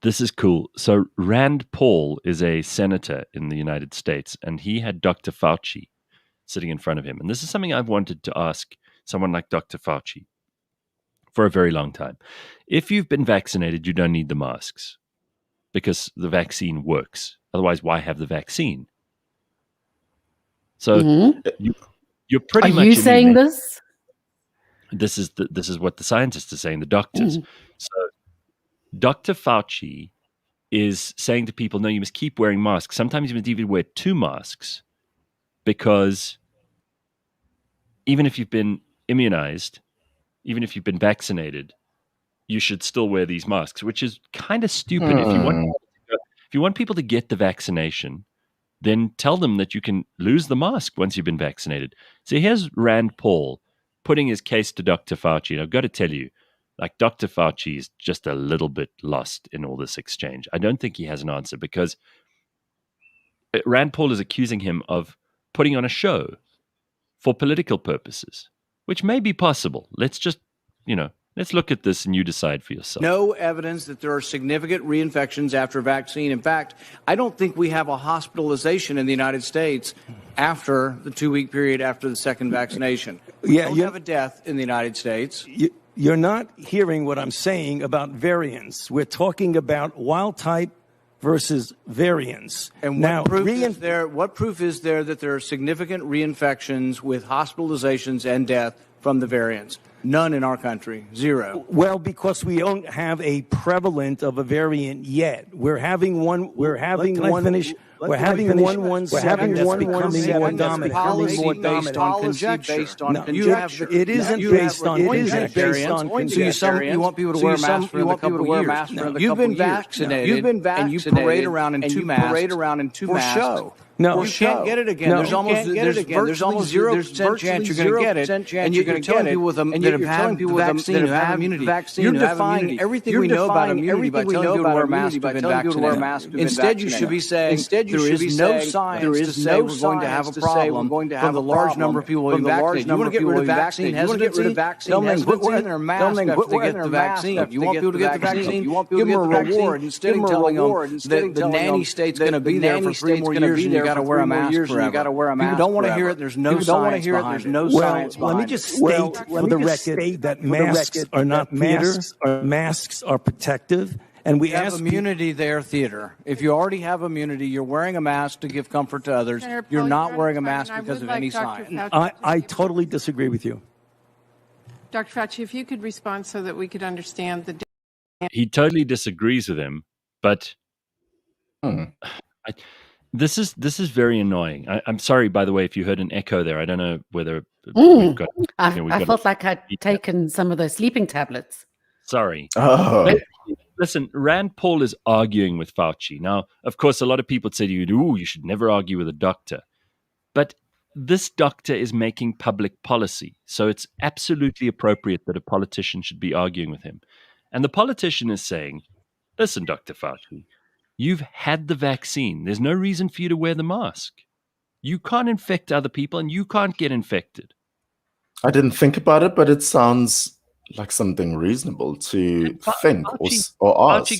This is cool. So Rand Paul is a senator in the United States, and he had Dr. Fauci sitting in front of him. And this is something I've wanted to ask someone like Dr. Fauci for a very long time. If you've been vaccinated, you don't need the masks because the vaccine works. Otherwise, why have the vaccine? So you're pretty much.
Are you saying this?
This is what the scientists are saying, the doctors. So Dr. Fauci is saying to people, no, you must keep wearing masks. Sometimes you must even wear 2 masks because even if you've been immunized, even if you've been vaccinated, you should still wear these masks, which is kind of stupid. If you want people to get the vaccination, then tell them that you can lose the mask once you've been vaccinated. So here's Rand Paul putting his case to Dr. Fauci. And I've got to tell you, like Dr. Fauci is just a little bit lost in all this exchange. I don't think he has an answer because Rand Paul is accusing him of putting on a show for political purposes, which may be possible. Let's just, let's look at this and you decide for yourself.
No evidence that there are significant reinfections after vaccine. In fact, I don't think we have a hospitalization in the United States after the 2-week period after the second vaccination. We don't have a death in the United States.
You're not hearing what I'm saying about variants. We're talking about wild type versus variants.
And what proof is there that there are significant reinfections with hospitalizations and death from the variants? None in our country. Zero.
Well, because we don't have a prevalent of a variant yet. We're having one. We're having one. Finish. We're having one. We're having one. Becoming more dominant.
Policy based on conjecture.
It isn't based on conjecture.
You want people to wear masks for a couple of years. You've been vaccinated, and you parade around in two masks for show.
No,
you can't get it again. There's almost 0% chance you're going to get it, and you're telling people with them that have had the vaccine who have immunity. You're defying everything we know about immunity by telling people to wear masks who've been vaccinated. Instead, you should be saying there is no science to say we're going to have a problem from the large number of people being vaccinated. You want to get rid of vaccine hesitancy? Tell them quit wearing their mask after they get the vaccine. You want people to get the vaccine? Give them a reward instead of telling them that the nanny state's going to be there for 3 more years and you got to wear a mask forever. People don't want to hear it. There's no science behind it.
Let me just state for the record that masks are not theater. Masks are protective. And we
have immunity there, theater. If you already have immunity, you're wearing a mask to give comfort to others. You're not wearing a mask because of any science.
I totally disagree with you.
Dr. Fauci, if you could respond so that we could understand the...
He totally disagrees with him, but this is very annoying. I'm sorry, by the way, if you heard an echo there. I don't know whether we've got...
I felt like I'd taken some of those sleeping tablets.
Sorry.
Oh.
Listen, Rand Paul is arguing with Fauci. Now, of course, a lot of people say to you, "Ooh, you should never argue with a doctor." But this doctor is making public policy, so it's absolutely appropriate that a politician should be arguing with him. And the politician is saying, "Listen, Dr. Fauci, you've had the vaccine. There's no reason for you to wear the mask. You can't infect other people, and you can't get infected."
I didn't think about it, but it sounds like something reasonable to think or ask.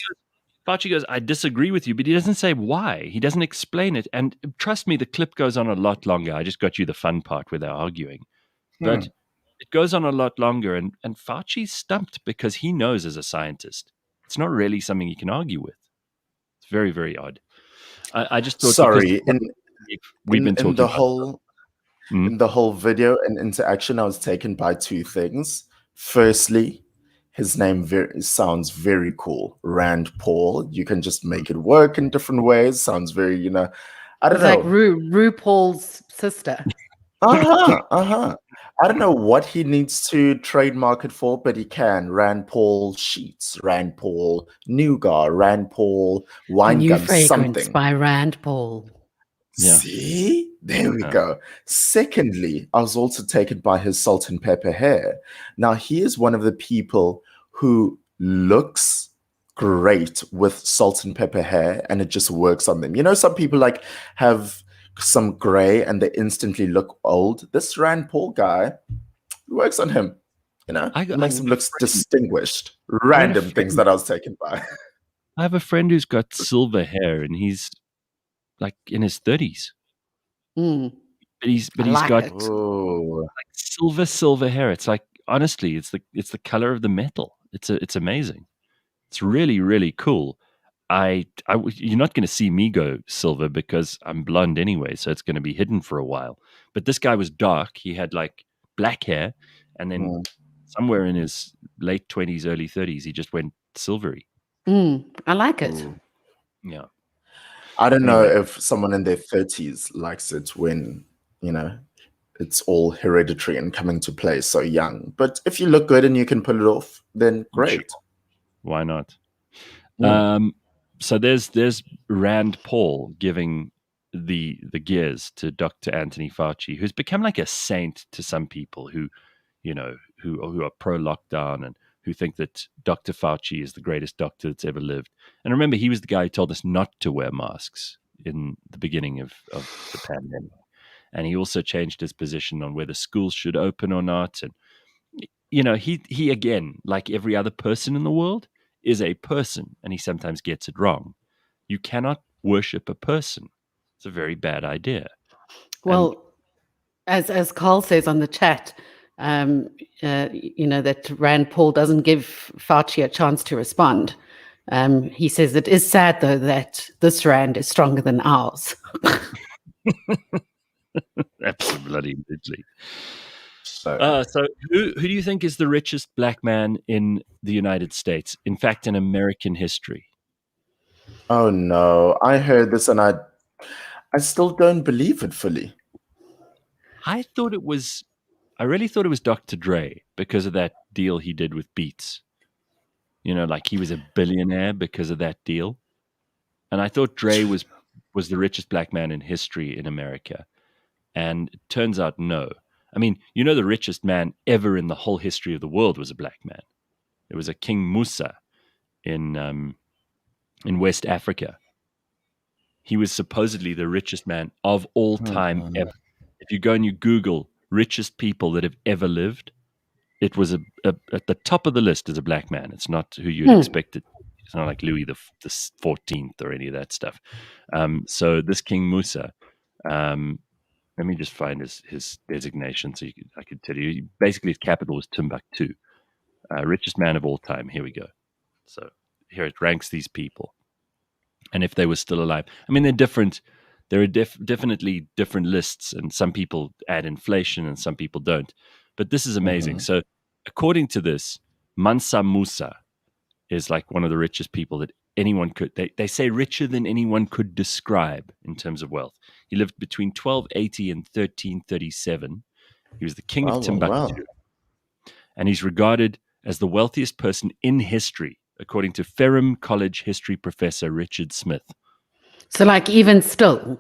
Fauci goes, "I disagree with you," but he doesn't say why. He doesn't explain it. And trust me, the clip goes on a lot longer. I just got you the fun part where they're arguing. But it goes on a lot longer, and Fauci's stumped because he knows as a scientist, it's not really something he can argue with. It's very, very odd. I just thought...
Sorry,
we've been talking about
in the whole video and interaction, I was taken by two things. Firstly, his name sounds very cool. Rand Paul. You can just make it work in different ways. Sounds very, I don't know.
Like RuPaul's sister.
I don't know what he needs to trademark it for, but he can. Rand Paul sheets, Rand Paul nougat, Rand Paul wine
New
gum,
fragrance
something.
by Rand Paul.
Yeah.
See? There we go. Secondly, I was also taken by his salt and pepper hair. Now, he is one of the people who looks great with salt and pepper hair, and it just works on them. You know, some people like have some gray and they instantly look old. This Rand Paul guy works on him. You know, it makes him look distinguished. Random things that I was taken by.
I have a friend who's got silver hair, and he's like in his 30s. But he's got like silver hair. It's like, honestly, it's the color of the metal. It's amazing. It's really, really cool. You're not going to see me go silver because I'm blonde anyway, so it's going to be hidden for a while. But this guy was dark. He had like black hair, and then somewhere in his late 20s, early 30s, he just went silvery.
I like it.
Ooh.
Yeah.
I don't know if someone in their 30s likes it when, it's all hereditary and coming to play so young. But if you look good and you can pull it off, then great.
Sure. Why not? So there's Rand Paul giving the gears to Dr. Anthony Fauci, who's become like a saint to some people who are pro-lockdown and who think that Dr. Fauci is the greatest doctor that's ever lived. And remember, he was the guy who told us not to wear masks in the beginning of the pandemic. And he also changed his position on whether schools should open or not. And, he again, like every other person in the world, is a person, and he sometimes gets it wrong. You cannot worship a person. It's a very bad idea.
Well, as Carl says on the chat, that Rand Paul doesn't give Fauci a chance to respond. He says it is sad, though, that this rand is stronger than ours.
Absolutely. So who do you think is the richest black man in the United States? In fact, in American history?
Oh no, I heard this and I still don't believe it fully.
I really thought it was Dr. Dre because of that deal he did with Beats. Like he was a billionaire because of that deal. And I thought Dre was the richest black man in history in America. And it turns out no. I mean, the richest man ever in the whole history of the world was a black man. It was a King Musa in West Africa. He was supposedly the richest man of all time ever. If you go and you Google richest people that have ever lived, it was at the top of the list is a black man. It's not who you'd expect it. It's not like Louis the 14th or any of that stuff. So this King Musa, let me just find his designation so I could tell you. Basically, his capital was Timbuktu. Richest man of all time. Here we go. So here it ranks these people. And if they were still alive. I mean, they're different. There are definitely different lists, and some people add inflation and some people don't. But this is amazing. So according to this, Mansa Musa is like one of the richest people that anyone could, they say richer than anyone could describe in terms of wealth. He lived between 1280 and 1337. He was the king of Timbuktu. And he's regarded as the wealthiest person in history, according to Ferrum College history professor Richard Smith.
So like even still?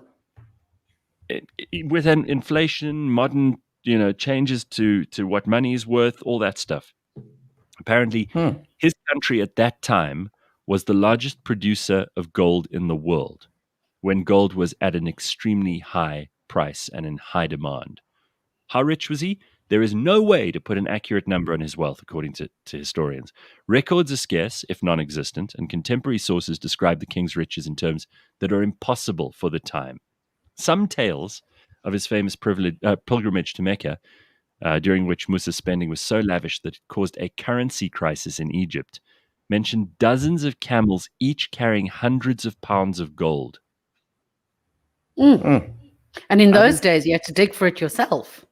With an inflation, modern, changes to what money is worth, all that stuff. Apparently, his country at that time was the largest producer of gold in the world when gold was at an extremely high price and in high demand. How rich was he? There is no way to put an accurate number on his wealth, according to historians. Records are scarce, if non-existent, and contemporary sources describe the king's riches in terms that are impossible for the time. Some tales of his famous pilgrimage to Mecca, during which Musa's spending was so lavish that it caused a currency crisis in Egypt, mentioned dozens of camels, each carrying hundreds of pounds of gold.
And in those days, you had to dig for it yourself.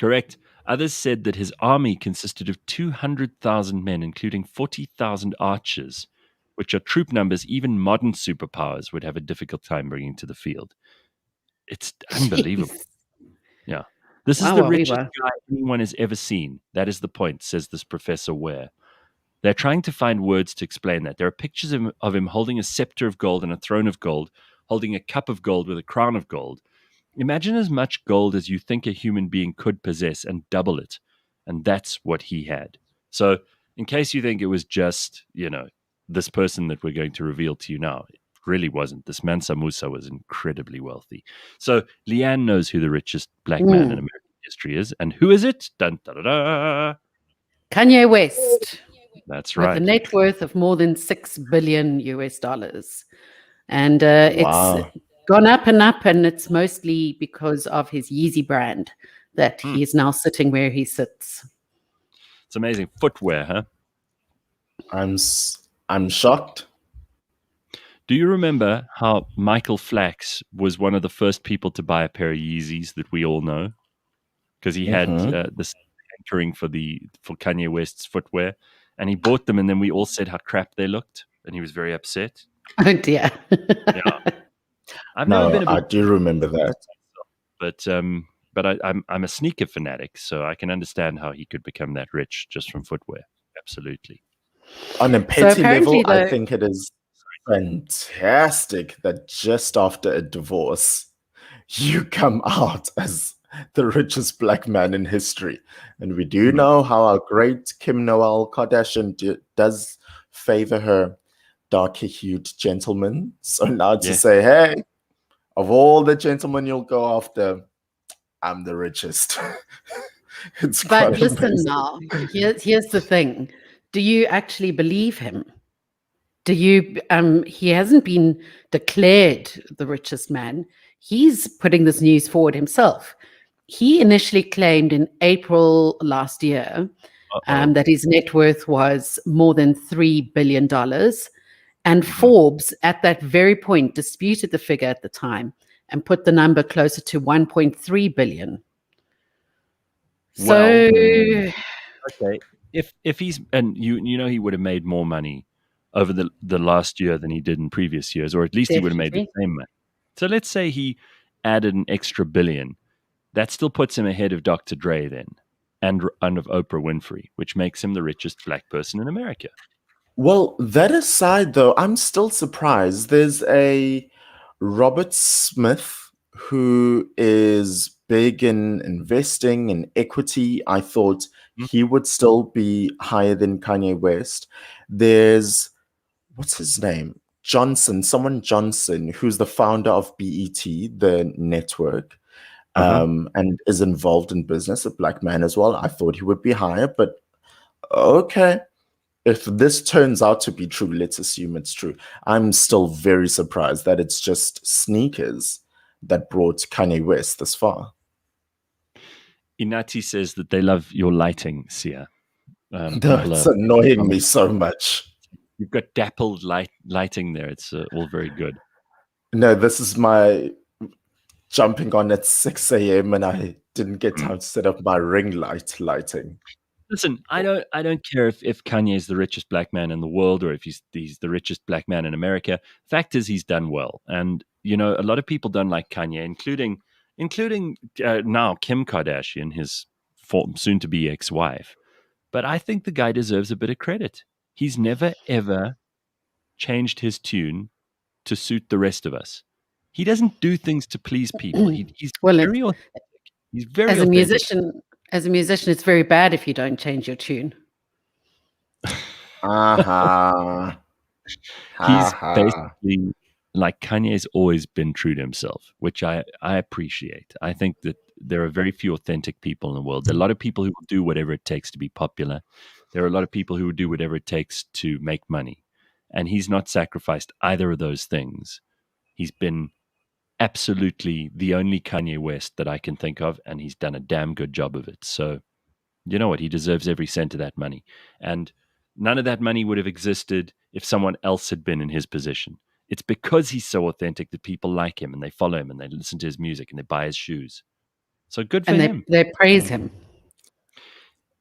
Correct. Others said that his army consisted of 200,000 men, including 40,000 archers, which are troop numbers even modern superpowers would have a difficult time bringing to the field. It's unbelievable.
Jeez.
Yeah. This is the richest guy anyone has ever seen. That is the point, says this Professor Ware. They're trying to find words to explain that. There are pictures of him holding a scepter of gold and a throne of gold, holding a cup of gold with a crown of gold. Imagine as much gold as you think a human being could possess and double it. And that's what he had. So in case you think it was just, this person that we're going to reveal to you now, it really wasn't. This Mansa Musa was incredibly wealthy. So Leigh-Ann knows who the richest black man in American history is. And who is it? Dun, da, da, da.
Kanye West.
That's right.
With a net worth of more than $6 billion US. And it's gone up and up, and it's mostly because of his Yeezy brand that he is now sitting where he sits.
It's amazing. Footwear, huh?
I'm shocked.
Do you remember how Michael Flax was one of the first people to buy a pair of Yeezys that we all know? Because he had this hankering for Kanye West's footwear, and he bought them, and then we all said how crap they looked, and he was very upset.
Oh dear.
Yeah. I
do remember that.
But I'm a sneaker fanatic, so I can understand how he could become that rich just from footwear. Absolutely.
On a petty level, I think it is fantastic that just after a divorce, you come out as the richest black man in history. And we do know how our great Kim Noel Kardashian does favor her darker-hued gentlemen. So now to say, hey, of all the gentlemen you'll go after, I'm the richest.
But listen now, here's the thing. Do you actually believe him? Do you? He hasn't been declared the richest man. He's putting this news forward himself. He initially claimed in April last year that his net worth was more than $3 billion. And Forbes, at that very point, disputed the figure at the time and put the number closer to 1.3 billion. So,
okay, if he's, and you know, he would have made more money over the last year than he did in previous years, or at least he would have made the same money. So let's say he added an extra billion. That still puts him ahead of Dr. Dre then, and of Oprah Winfrey, which makes him the richest black person in America.
Well, that aside, though, I'm still surprised. There's a Robert Smith who is big in investing in equity. I thought he would still be higher than Kanye West. There's, what's his name? Someone Johnson, who's the founder of BET, the network, and is involved in business, a black man as well. I thought he would be higher, but okay. If this turns out to be true, let's assume it's true. I'm still very surprised that it's just sneakers that brought Kanye West this far.
Inati says that they love your lighting, Sia.
It's annoying me so much.
You've got dappled lighting there. It's all very good.
No, this is my jumping on at 6 a.m. and I didn't get time to set up my ring lighting.
Listen, I don't care if Kanye is the richest black man in the world or if he's the richest black man in America. Fact is, he's done well, and you know, a lot of people don't like Kanye, including now Kim Kardashian, his soon-to-be ex-wife. But I think the guy deserves a bit of credit. He's never ever changed his tune to suit the rest of us. He doesn't do things to please people. He's very authentic. He's very authentic.
As a musician, it's very bad if you don't change your tune.
He's basically like, Kanye's always been true to himself, which I appreciate. I think that there are very few authentic people in the world. There are a lot of people who will do whatever it takes to be popular. There are a lot of people who will do whatever it takes to make money. And he's not sacrificed either of those things. He's been absolutely the only Kanye West that I can think of, and he's done a damn good job of it. So, you know what? He deserves every cent of that money. And none of that money would have existed if someone else had been in his position. It's because he's so authentic that people like him and they follow him and they listen to his music and they buy his shoes. So good for him.
They praise him.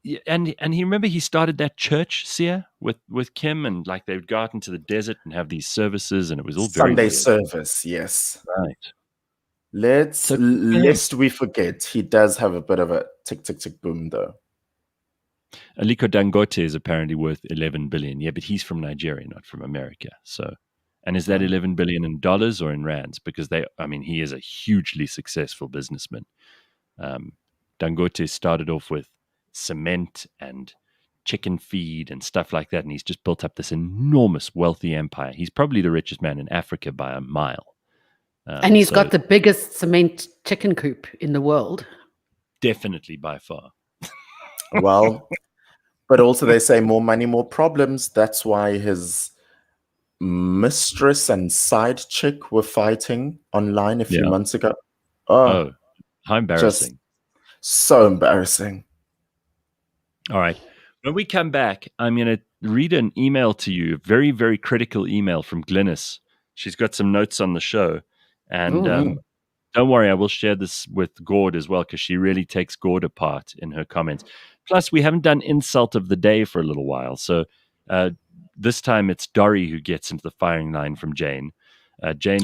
Yeah, and he, remember, he started that church, Sia, with Kim, and like they would go out into the desert and have these services, and it was all very
Sunday service. Yes,
right.
Lest we forget, he does have a bit of a tick tick tick boom though.
Aliko Dangote is apparently worth 11 billion. Yeah, but he's from Nigeria, not from America. So, and is that 11 billion in dollars or in rands? Because he is a hugely successful businessman. Dangote started off with cement and chicken feed and stuff like that, and he's just built up this enormous wealthy empire. He's probably the richest man in Africa by a mile.
And he's got the biggest cement chicken coop in the world.
Definitely by far.
Well, but also they say more money, more problems. That's why his mistress and side chick were fighting online a few months ago.
Oh, how embarrassing.
So embarrassing.
All right. When we come back, I'm going to read an email to you, a very, very critical email from Glynis. She's got some notes on the show. And don't worry, I will share this with Gord as well, because she really takes Gord apart in her comments. Plus, we haven't done insult of the day for a little while. So this time it's Dory who gets into the firing line from Jane. Jane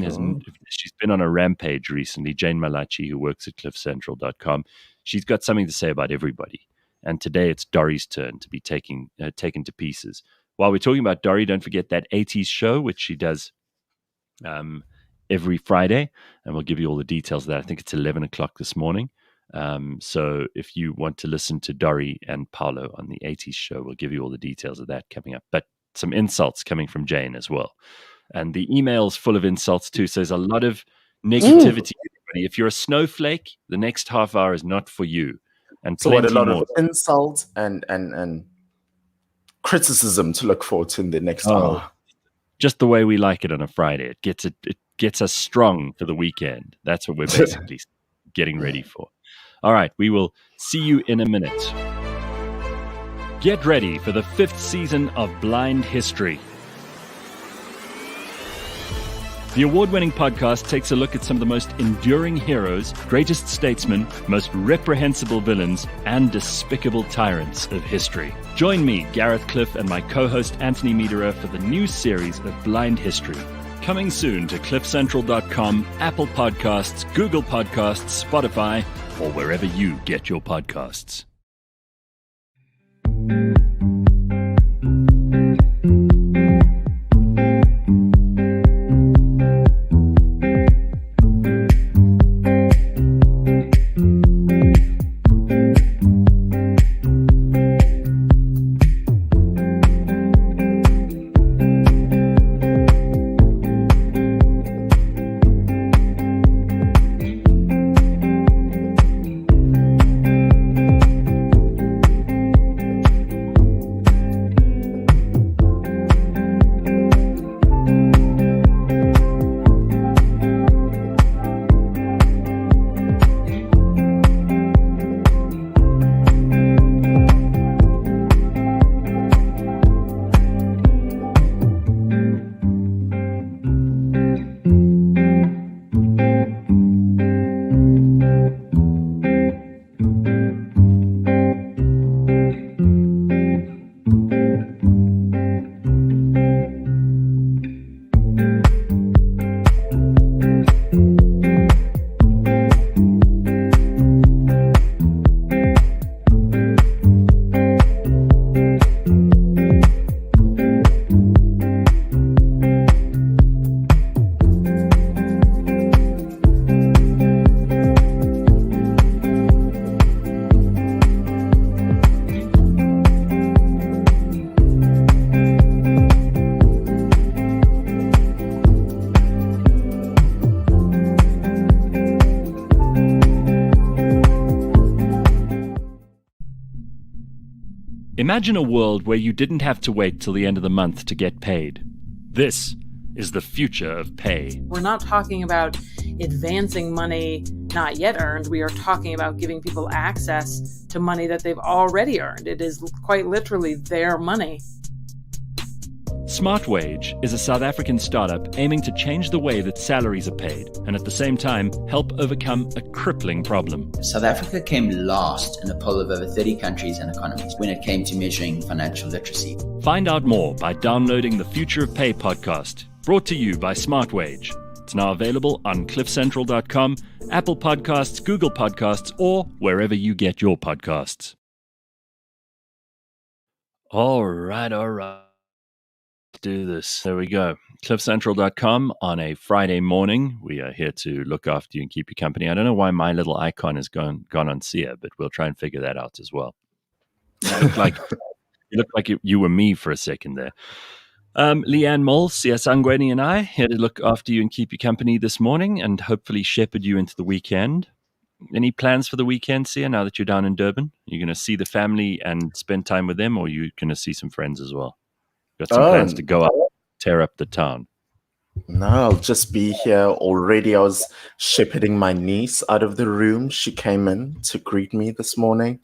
she's been on a rampage recently. Jane Malachi, who works at cliffcentral.com. She's got something to say about everybody. And today it's Dory's turn to be taken to pieces. While we're talking about Dory, don't forget that 80s show, which she does every Friday. And we'll give you all the details of that. I think it's 11 o'clock this morning. So if you want to listen to Dory and Paolo on the 80s show, we'll give you all the details of that coming up. But some insults coming from Jane as well. And the email's full of insults too. So there's a lot of negativity. If you're a snowflake, the next half hour is not for you. And
so a lot of insult and criticism to look forward to in the next hour.
Just the way we like it on a Friday. It gets us strong for the weekend. That's what we're basically getting ready for. All right, we will see you in a minute. Get ready for the 5th season of Blind History. The award-winning podcast takes a look at some of the most enduring heroes, greatest statesmen, most reprehensible villains, and despicable tyrants of history. Join me, Gareth Cliff, and my co-host Anthony Mederer for the new series of Blind History. Coming soon to cliffcentral.com, Apple Podcasts, Google Podcasts, Spotify, or wherever you get your podcasts. Imagine a world where you didn't have to wait till the end of the month to get paid. This is the future of pay.
We're not talking about advancing money not yet earned. We are talking about giving people access to money that they've already earned. It is quite literally their money.
SmartWage is a South African startup aiming to change the way that salaries are paid and at the same time help overcome a crippling problem.
South Africa came last in a poll of over 30 countries and economies when it came to measuring financial literacy.
Find out more by downloading the Future of Pay podcast, brought to you by SmartWage. It's now available on cliffcentral.com, Apple Podcasts, Google Podcasts, or wherever you get your podcasts. All right. Do this. There we go. cliffcentral.com on a Friday morning. We are here to look after you and keep you company. I don't know why my little icon has gone on Sia, but we'll try and figure that out as well. You look like you were me for a second there. Leigh-Ann Mole, Sia Sangweni, and I here to look after you and keep you company this morning and hopefully shepherd you into the weekend. Any plans for the weekend, Sia, now that you're down in Durban? You're going to see the family and spend time with them, or you're going to see some friends as well? Got some plans to go up, tear up the town?
No, I'll just be here already. I was shepherding my niece out of the room. She came in to greet me this morning.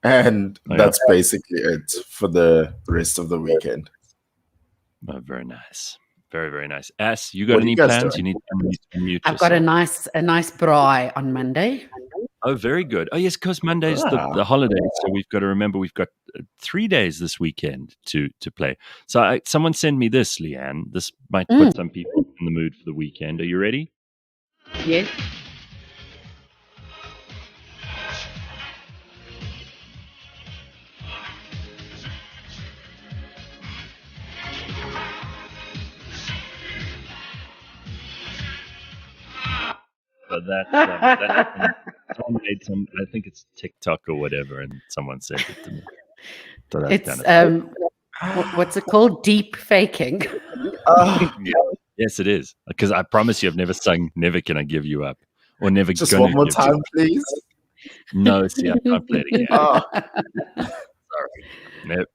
And that's basically it for the rest of the weekend.
Oh, very nice. Very, very nice. Ass, you got any plans? You need to mute
I've got a nice braai on Monday.
Oh, very good. Oh, yes, because Monday's the holiday, so we've got to remember we've got 3 days this weekend to play. So someone send me this, Leigh-Ann. This might put some people in the mood for the weekend. Are you ready?
Yes.
But that someone made some. I think it's TikTok or whatever, and someone sent it to me. So that's
it's what's it called? Deep faking.
Yeah. Yes, it is. Because I promise you, I've never sung "Never Can I Give You Up" or "Never."
Just one more time, please.
No, see, I can't play it again. Sorry.
Nope.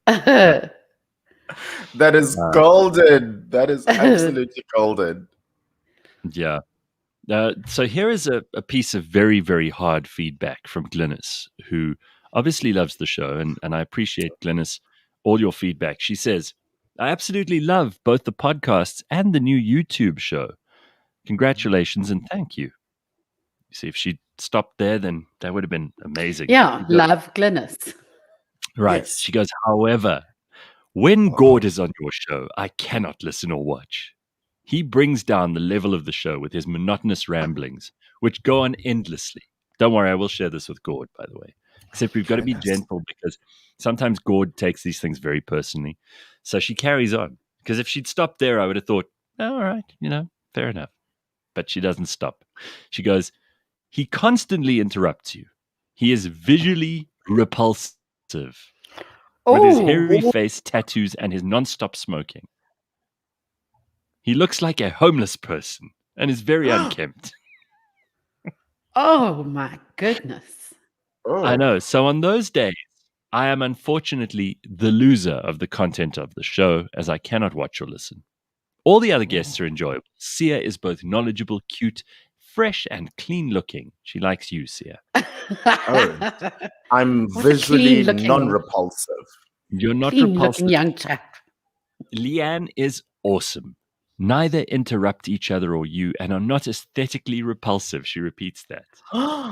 That is golden. That is absolutely golden.
Yeah. So here is a piece of very, very hard feedback from Glynis, who obviously loves the show, and I appreciate, Glynis, all your feedback. She says, I absolutely love both the podcasts and the new YouTube show. Congratulations and thank you. You see, if she'd stopped there, then that would have been amazing.
Yeah, love Glynis.
Right.
Yes.
She goes, however, when Gord is on your show, I cannot listen or watch. He brings down the level of the show with his monotonous ramblings, which go on endlessly. Don't worry, I will share this with Gord, by the way. Except we've got to be gentle because sometimes Gord takes these things very personally. So she carries on. Because if she'd stopped there, I would have thought, oh, all right, fair enough. But she doesn't stop. She goes, he constantly interrupts you. He is visually repulsive. With his hairy face, tattoos, and his non-stop smoking. He looks like a homeless person and is very unkempt.
Oh, my goodness.
I know. So on those days, I am unfortunately the loser of the content of the show, as I cannot watch or listen. All the other guests are enjoyable. Sia is both knowledgeable, cute, fresh, and clean-looking. She likes you, Sia.
I'm visually non-repulsive.
You're not
repulsive. Young chap.
Leigh-Ann is awesome. Neither interrupt each other or you and are not aesthetically repulsive. She repeats that.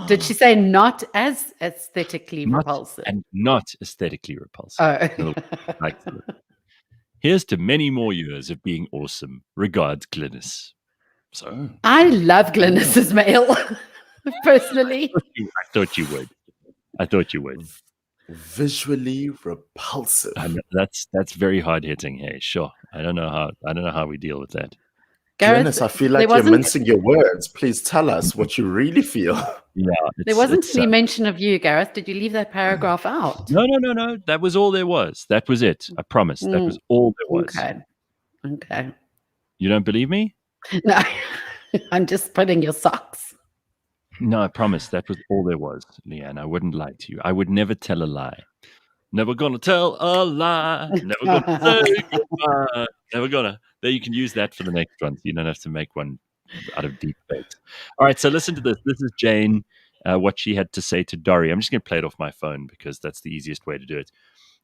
Did she say not as aesthetically repulsive?
And not aesthetically repulsive.
Oh.
Here's to many more years of being awesome. Regards, Glynis. So
I love Glynis's mail, personally.
I thought you would.
Visually repulsive.
That's very hard hitting. Hey, sure. I don't know how we deal with that.
Gareth,
Glynis, I feel like you're mincing your words. Please tell us what you really feel.
Yeah,
there wasn't any mention of you, Gareth. Did you leave that paragraph out?
No. That was all there was. That was it. I promise. That was all there was.
Okay.
You don't believe me?
No. I'm just putting your socks.
No, I promise. That was all there was, Leigh-Ann. I wouldn't lie to you. I would never tell a lie. Never gonna tell a lie. Never gonna say goodbye. Never gonna. There, you can use that for the next one. So you don't have to make one out of deep fakes. All right, so listen to this. This is Jane, what she had to say to Dory. I'm just going to play it off my phone because that's the easiest way to do it.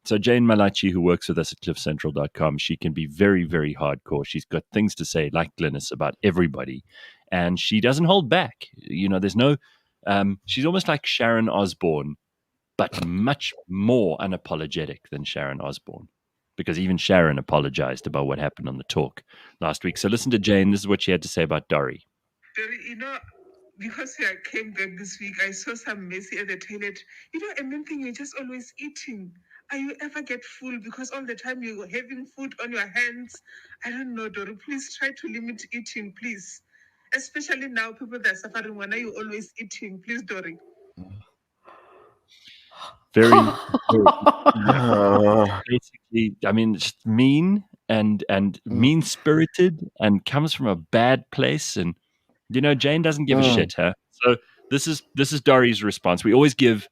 So Jane Malachi, who works with us at cliffcentral.com, she can be very, very hardcore. She's got things to say, like Glynis, about everybody. And she doesn't hold back. There's no... she's almost like Sharon Osbourne, but much more unapologetic than Sharon Osbourne. Because even Sharon apologized about what happened on the talk last week. So listen to Jane. This is what she had to say about Dory.
Dory, because I came back this week, I saw some Messi at the toilet. And one thing, you're just always eating. Are you ever get full? Because all the time you're having food on your hands. I don't know, Dory. Please try to limit eating, please. Especially now, people that are suffering, when are you always eating? Please, Dory.
Very basically, just mean and mean-spirited and comes from a bad place. And, Jane doesn't give a shit, huh? So this is Dory's response. We always give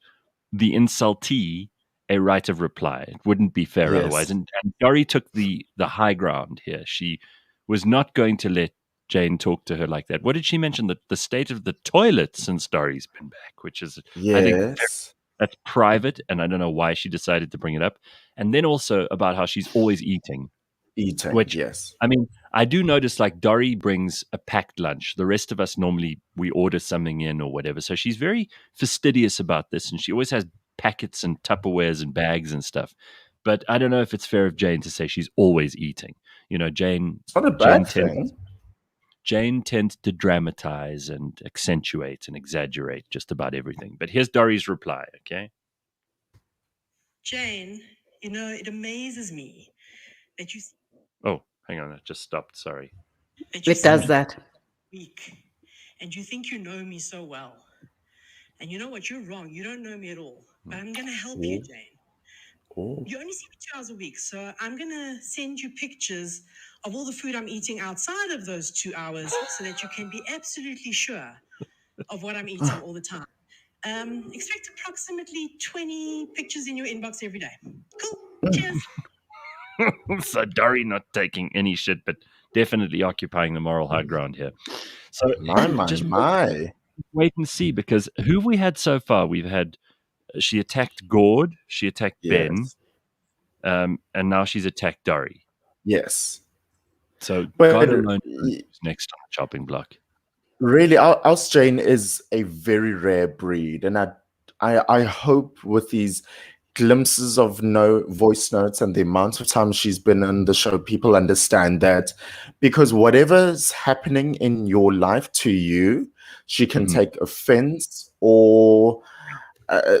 the insultee a right of reply. It wouldn't be fair otherwise. And Dory took the high ground here. She was not going to let Jane talk to her like that. What did she mention? The state of the toilet since Dory's been back, which is, I think, that's private, and I don't know why she decided to bring it up. And then also about how she's always eating. Which,
yes.
I do notice, like, Dory brings a packed lunch. The rest of us normally, we order something in or whatever. So she's very fastidious about this, and she always has packets and Tupperwares and bags and stuff. But I don't know if it's fair of Jane to say she's always eating. Jane...
It's not a bad thing.
Jane tends to dramatize and accentuate and exaggerate just about everything. But here's Dory's reply, okay?
Jane, it amazes me that you...
Oh, hang on, it just stopped, sorry.
It does that.
Weak, and you think you know me so well. And you know what? You're wrong. You don't know me at all. But I'm going to help you, Jane. You only see me 2 hours a week, so I'm going to send you pictures of all the food I'm eating outside of those 2 hours so that you can be absolutely sure of what I'm eating all the time. Expect approximately 20 pictures in your inbox every day. Cool. Cheers.
So Dory not taking any shit, but definitely occupying the moral high ground here. So
my.
Wait and see, because who have we had so far? We've had... She attacked Gord, she attacked Ben, and now she's attacked Dory.
Yes.
So God alone knows who's next on the chopping block.
really, Aus Jane is a very rare breed, and I hope with these glimpses of voice notes and the amount of time she's been on the show, people understand that, because whatever's happening in your life to you, she can take offense or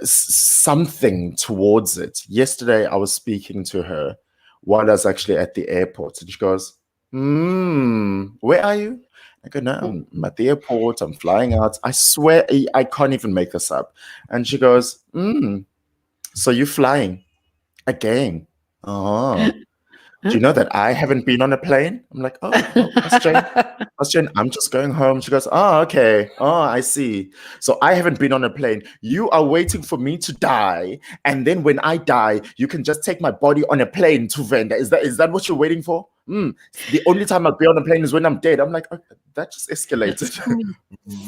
something towards it. Yesterday, I was speaking to her while I was actually at the airport, and she goes, where are you? I go, no, I'm at the airport. I'm flying out. I swear, I can't even make this up. And she goes, so you're flying again? Oh, do you know that I haven't been on a plane? I'm like, oh, Australian, I'm just going home. She goes, oh, okay. Oh, I see. So I haven't been on a plane. You are waiting for me to die. And then when I die, you can just take my body on a plane to Venda. Is that what you're waiting for? The only time I'll be on a plane is when I'm dead. I'm like, oh, that just escalated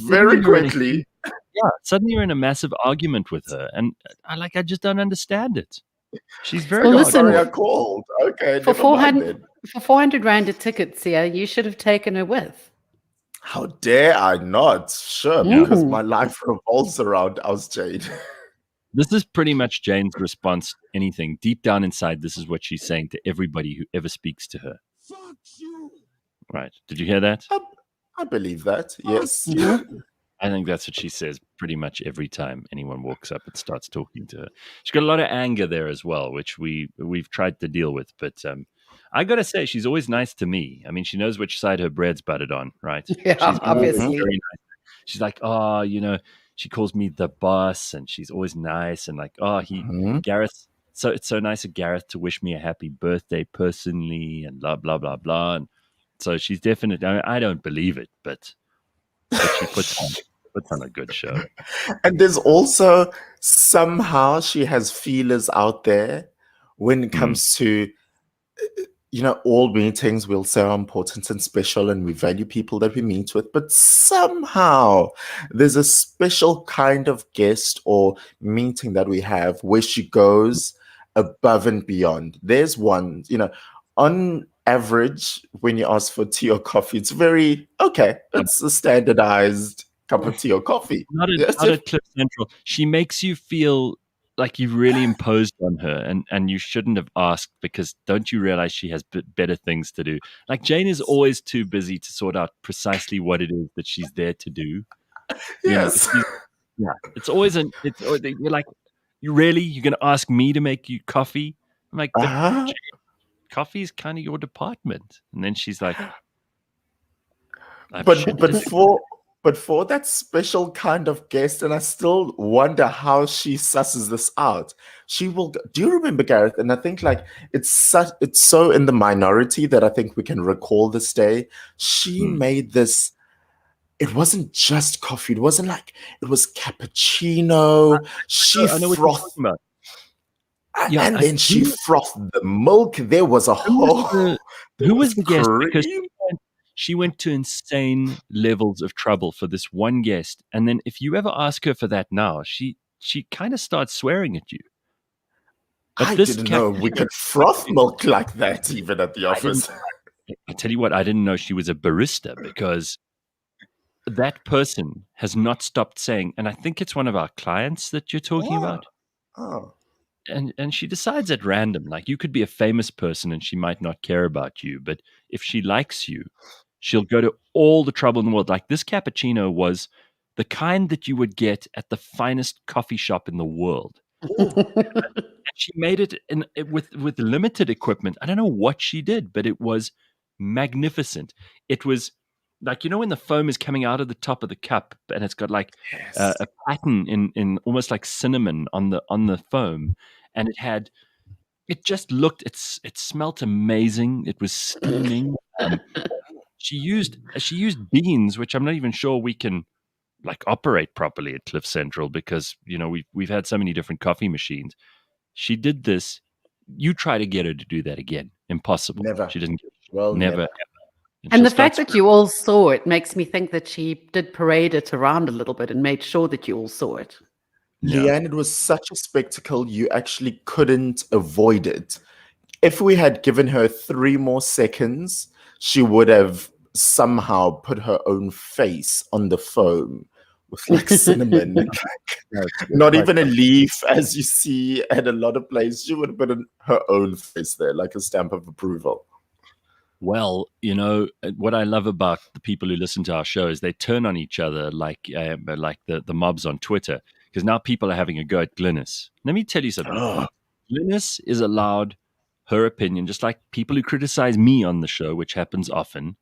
very quickly.
Yeah, suddenly you're in a massive argument with her. And I just don't understand it. She's very
sorry I called. Okay,
for 400 Rand a ticket, Sia, you should have taken her with.
How dare I not? Sure, because my life revolves around Aus Jane.
This is pretty much Jane's response to anything. Deep down inside, this is what she's saying to everybody who ever speaks to her. Fuck you. Right. Did you hear that?
I believe that, yes.
I think that's what she says pretty much every time anyone walks up and starts talking to her. She's got a lot of anger there as well, which we've tried to deal with. But I got to say, she's always nice to me. I mean, she knows which side her bread's buttered on, right?
Yeah,
she's
obviously.
Very nice. She's like, oh, she calls me the boss, and she's always nice. And like, oh, Gareth. So it's so nice of Gareth to wish me a happy birthday personally, and blah blah blah blah. And so she's definitely. I don't believe it, but she puts on a good show.
And there's also somehow she has feelers out there when it comes to, all meetings we'll say are important and special, and we value people that we meet with, but somehow there's a special kind of guest or meeting that we have where she goes above and beyond. There's one, on average, when you ask for tea or coffee, it's very, okay, it's a standardized cup of tea or coffee.
Not at Cliff Central. She makes you feel like you've really imposed on her, and you shouldn't have asked, because don't you realize she has better things to do? Like, Jane is always too busy to sort out precisely what it is that she's there to do.
Yes.
It's always you're like, you're going to ask me to make you coffee? I'm like, Jane, coffee is kind of your department. And then she's like,
But for that special kind of guest, and I still wonder how she susses this out. She will. Do you remember, Gareth? And I think it's so in the minority that I think we can recall this day. She made this. It wasn't just coffee. It wasn't it was cappuccino. She frothed. And then she frothed the milk. There was a whole.
Who was the guest? Because she went to insane levels of trouble for this one guest. And then if you ever ask her for that now, she kind of starts swearing at you. But
I didn't know we could froth milk like that even at the office.
I tell you what, I didn't know she was a barista, because that person has not stopped saying, and I think it's one of our clients that you're talking about.
Oh.
And she decides at random, like, you could be a famous person and she might not care about you, but if she likes you, she'll go to all the trouble in the world. Like, this cappuccino was the kind that you would get at the finest coffee shop in the world. And she made it with limited equipment. I don't know what she did, but it was magnificent. It was like, when the foam is coming out of the top of the cup and it's got a pattern in almost like cinnamon on the foam, and it just looked, it smelt amazing. It was steaming. She used beans, which I'm not even sure we can operate properly at Cliff Central, because we've had so many different coffee machines. She did this. You try to get her to do that again. Impossible.
Never.
She didn't.
Never.
And the fact that you all saw it makes me think that she did parade it around a little bit and made sure that you all saw it.
Leigh-Ann, it was such a spectacle, you actually couldn't avoid it. If we had given her 3 more seconds, she would have somehow put her own face on the foam with like cinnamon, and, like, not even a leaf as you see at a lot of places. She would have put her own face there, like a stamp of approval.
Well, what I love about the people who listen to our show is they turn on each other like the mobs on Twitter, because now people are having a go at Glynis. Let me tell you something. Glynis is allowed her opinion, just like people who criticize me on the show, which happens often.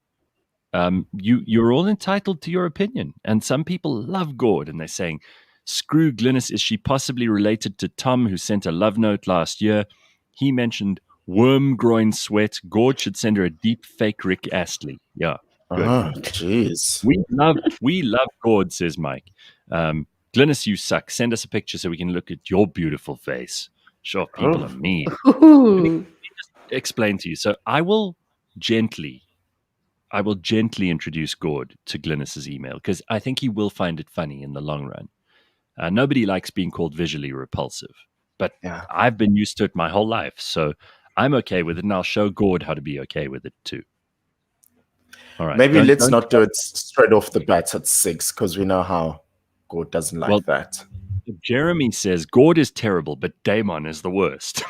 You're all entitled to your opinion. And some people love Gord, and they're saying, screw Glynis. Is she possibly related to Tom, who sent a love note last year? He mentioned worm groin sweat. Gord should send her a deep fake Rick Astley. Yeah. Good.
Oh, jeez.
We love Gord, says Mike. Glynis, you suck. Send us a picture so we can look at your beautiful face. Sure, people are mean. Let me just explain to you. So I will gently introduce Gord to Glynis's email, because I think he will find it funny in the long run. Nobody likes being called visually repulsive, but I've been used to it my whole life, so I'm okay with it, and I'll show Gord how to be okay with it too. All right.
Maybe let's not do it straight off the bat at 6, because we know how Gord doesn't like that.
Jeremy says Gord is terrible, but Damon is the worst.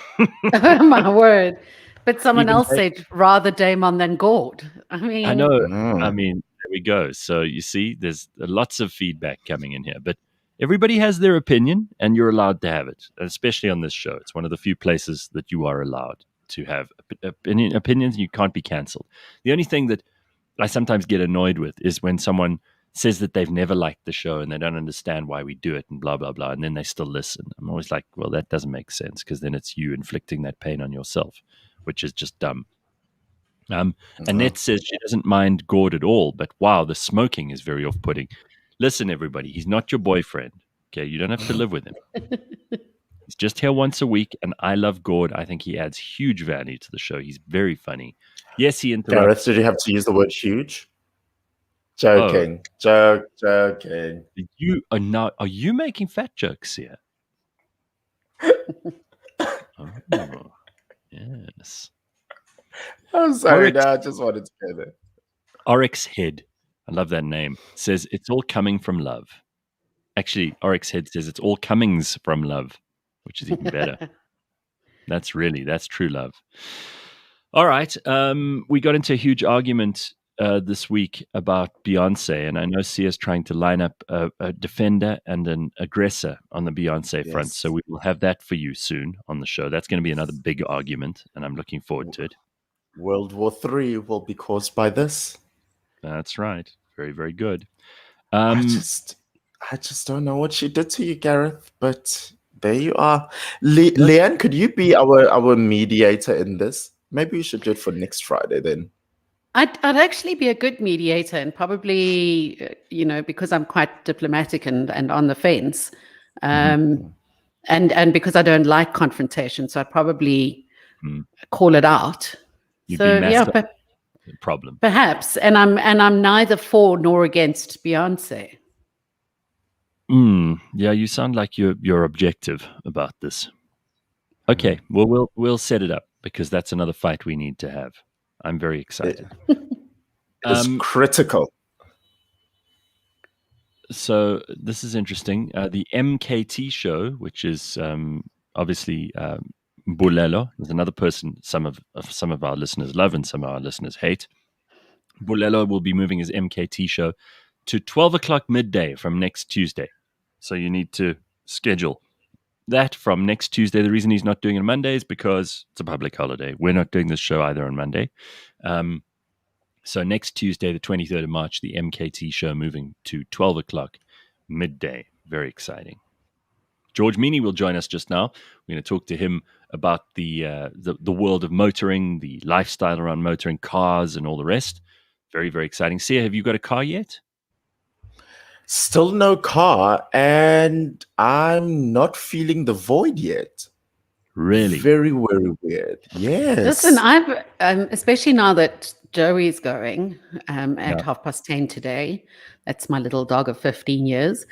Oh, my word. But someone else said rather Damon than Gord. I
know. I mean, there we go. So you see, there's lots of feedback coming in here, but everybody has their opinion, and you're allowed to have it, especially on this show. It's one of the few places that you are allowed to have opinions, and you can't be cancelled. The only thing that I sometimes get annoyed with is when someone says that they've never liked the show and they don't understand why we do it and blah, blah, blah, and then they still listen. I'm always like, well, that doesn't make sense, because then it's you inflicting that pain on yourself, which is just dumb. Annette says she doesn't mind Gord at all, but wow, the smoking is very off-putting. Listen, everybody, he's not your boyfriend. Okay, you don't have to live with him. He's just here once a week, and I love Gord. I think he adds huge value to the show. He's very funny. Yes, he interrupts.
Gareth, did you have to use the word huge? Joking. Joking.
Are you making fat jokes here? Oh, yes.
I'm sorry, I just wanted to say that.
Oryx Head, I love that name, says it's all coming from love. Actually, Oryx Head says it's all comings from love, which is even better. That's true love. All right. We got into a huge argument this week about Beyonce, and I know Sia's trying to line up a defender and an aggressor on the Beyonce front, so we will have that for you soon on the show. That's going to be another big argument, and I'm looking forward to it.
World War III will be caused by this.
That's right. Very, very good.
I just don't know what she did to you, Gareth, but there you are. Leigh-Ann, could you be our mediator in this? Maybe we should do it for next Friday then.
I'd actually be a good mediator, and probably, because I'm quite diplomatic and on the fence, and because I don't like confrontation, so I'd probably call it out.
You'd
so
be
yeah,
problem.
Perhaps, and I'm neither for nor against Beyonce.
Yeah, you sound like you're objective about this. Okay, well we'll set it up, because that's another fight we need to have. I'm very excited.
It's critical.
So this is interesting. The MKT show, which is obviously Bulelo, is another person some of our listeners love and some of our listeners hate. Bulelo will be moving his MKT show to 12 o'clock midday from next Tuesday. So you need to schedule that from next Tuesday. The reason he's not doing it on Monday is because it's a public holiday. We're not doing this show either on Monday. So next Tuesday, the 23rd of March, the MKT show moving to 12 o'clock midday. Very exciting. George Meany will join us just now. We're going to talk to him about the world of motoring, the lifestyle around motoring, cars, and all the rest. Very, very exciting. Sia, have you got a car yet?
Still no car, and I'm not feeling the void yet.
Really?
Very, very weird. Yes.
Listen, I've especially now that Joey's going at 10:30 today. That's my little dog of 15 years.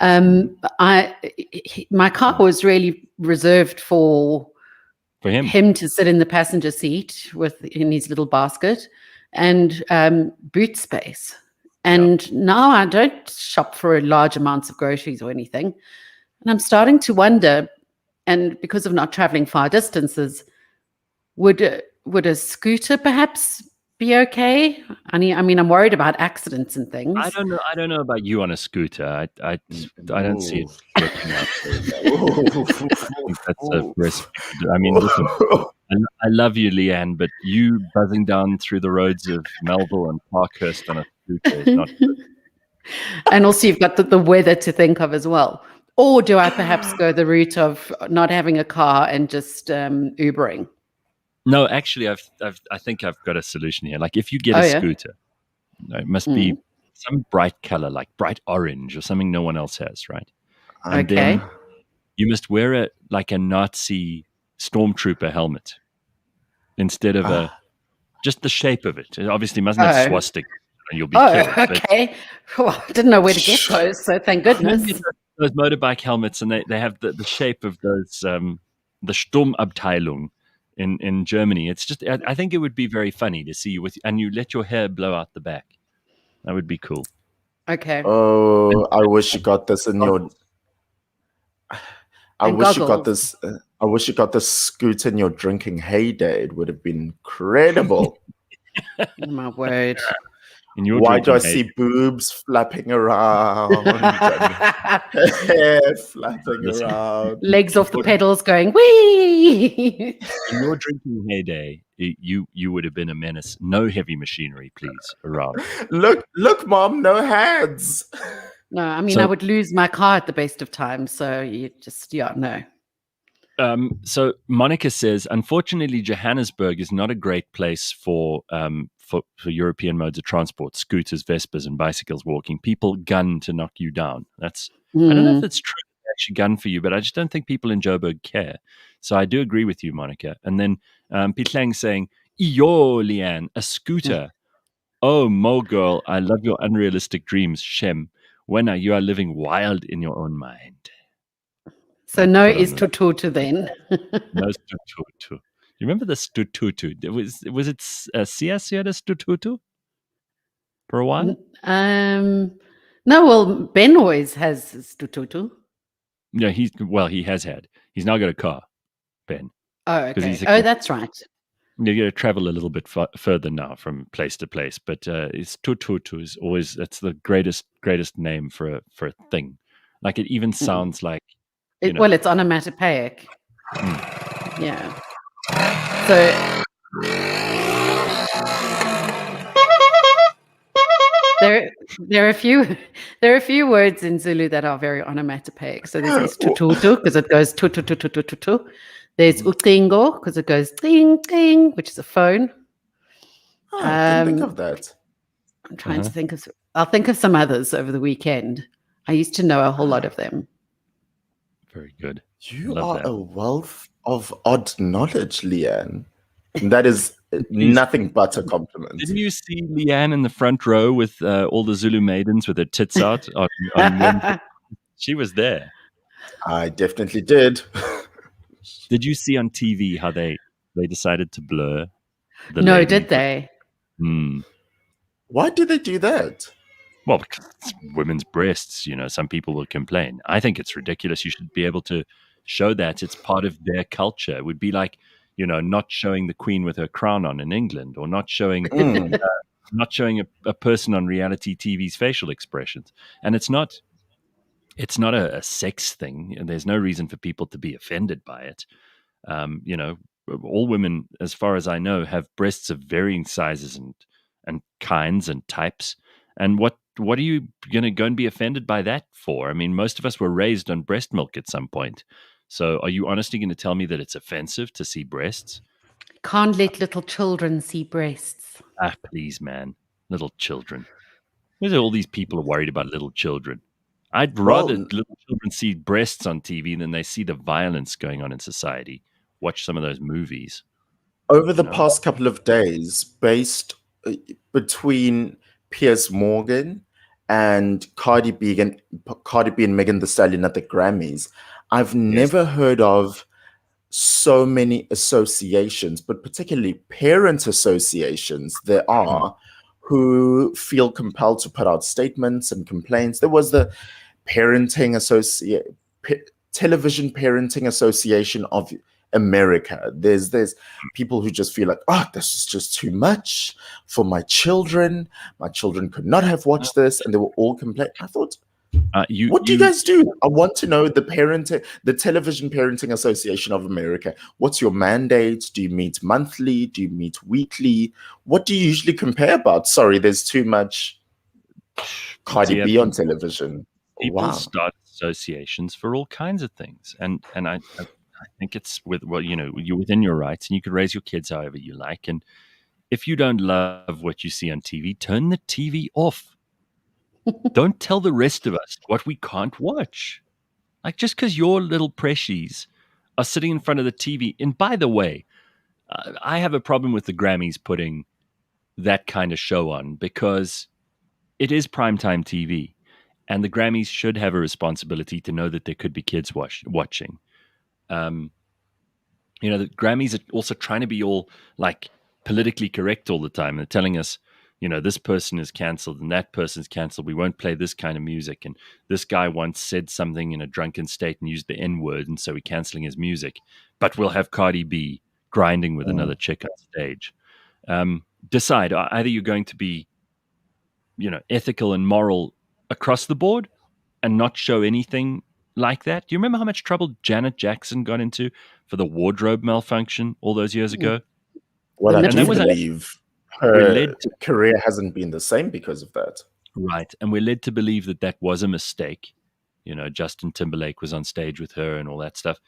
My car was really reserved for
him
to sit in the passenger seat in his little basket. and boot space. And now I don't shop for large amounts of groceries or anything. And I'm starting to wonder, and because of not traveling far distances, would a scooter perhaps be okay? I mean, I'm worried about accidents and things.
I don't know about you on a scooter. I don't see it working out. That's a risk. I mean, listen, I love you, Leigh-Ann, but you buzzing down through the roads of Melville and Parkhurst on a scooter is not good.
And also you've got the weather to think of as well. Or do I perhaps go the route of not having a car and just Ubering?
No, actually, I think I've got a solution here. Like if you get a scooter, it must be some bright color, like bright orange or something no one else has, right? And then you must wear a Nazi stormtrooper helmet instead of just the shape of it. It obviously mustn't have swastika, and you'll be killed.
Okay. Well, I didn't know where to get those, so thank goodness.
Those motorbike helmets, and they have the shape of those the Sturmabteilung in Germany. It's just I think it would be very funny to see you and you let your hair blow out the back. That would be cool.
Okay.
Oh, I wish you got this in your. I wish you got this. I wish you got this scooter in your drinking heyday. It would have been incredible.
Oh, my word.
Why do I see boobs flapping around? Hair flapping around.
Legs off the pedals going, whee!
In your drinking heyday, you would have been a menace. No heavy machinery, please, around.
Look, Mom, no hands.
No, I mean, I would lose my car at the best of times. So you just, no.
So Monica says, unfortunately, Johannesburg is not a great place for European modes of transport, scooters, Vespas, and bicycles walking. People gun to knock you down. I don't know if it's true they actually gun for you, but I just don't think people in Joburg care. So I do agree with you, Monica. And then Pitlang saying, Iyo, Leigh-Ann, a scooter. Oh, Mo girl, I love your unrealistic dreams, Shem. When you are living wild in your own mind.
So no is tututu then.
No tututu. You remember the tututu? Was it CS who had a tututu for a while?
No, well, Ben always has tututu.
Yeah, he has had. He's now got a car, Ben.
Oh, okay. That's right.
You got to travel a little bit further now from place to place, but it's tututu is always that's the greatest name for a thing. Like it even sounds like.
Well, it's onomatopoeic. Yeah. So there are a few words in Zulu that are very onomatopoeic. So there's tututu because it goes tutututututu. There's utingo because it goes ting ting, which is a phone.
I didn't think of that.
I'm trying to think of. I'll think of some others over the weekend. I used to know a whole lot of them.
Very good.
You are a wealth of odd knowledge, Leigh-Ann. That is nothing but a compliment.
Didn't you see Leigh-Ann in the front row with all the Zulu maidens with their tits out? She was there.
I definitely did.
Did you see on TV how they decided to blur?
Did they?
Why did they do that?
Well, because it's women's breasts, some people will complain. I think it's ridiculous. You should be able to show that. It's part of their culture. It would be like, not showing the Queen with her crown on in England, or not showing a person on reality TV's facial expressions. And it's not a sex thing, and there's no reason for people to be offended by it. All women, as far as I know, have breasts of varying sizes and kinds and types. And what are you going to go and be offended by that for? I mean, most of us were raised on breast milk at some point. So are you honestly going to tell me that it's offensive to see breasts?
Can't let little children see breasts.
Ah, please, man. Little children. There's all these people are worried about little children. I'd rather little children see breasts on TV than they see the violence going on in society. Watch some of those movies.
Over the past couple of days, based between Piers Morgan and Cardi B and Megan Thee Stallion at the Grammys, I've never heard of so many associations, but particularly parent associations there are who feel compelled to put out statements and complaints. There was the Television Parenting Association of America. There's people who just feel like, oh, this is just too much for my children. My children could not have watched this, and they were all complaining. I thought, what do you guys do? I want to know the Television Parenting Association of America. What's your mandate? Do you meet monthly? Do you meet weekly? What do you usually compare about? Sorry, there's too much Cardi B on television.
People start associations for all kinds of things, and I think it's you're within your rights, and you can raise your kids however you like. And if you don't love what you see on TV, turn the TV off. Don't tell the rest of us what we can't watch. Like, just because your little preshies are sitting in front of the TV. And by the way, I have a problem with the Grammys putting that kind of show on, because it is primetime TV, and the Grammys should have a responsibility to know that there could be kids watching. The Grammys are also trying to be all like politically correct all the time. They're telling us, this person is canceled and that person's canceled. We won't play this kind of music. And this guy once said something in a drunken state and used the N-word, and so we're canceling his music. But we'll have Cardi B grinding with another chick on stage. Decide, either you're going to be, ethical and moral across the board and not show anything like that. Do you remember how much trouble Janet Jackson got into for the wardrobe malfunction all those years ago?
Well, I do believe her career hasn't been the same because of that.
Right. And we're led to believe that that was a mistake. Justin Timberlake was on stage with her and all that stuff.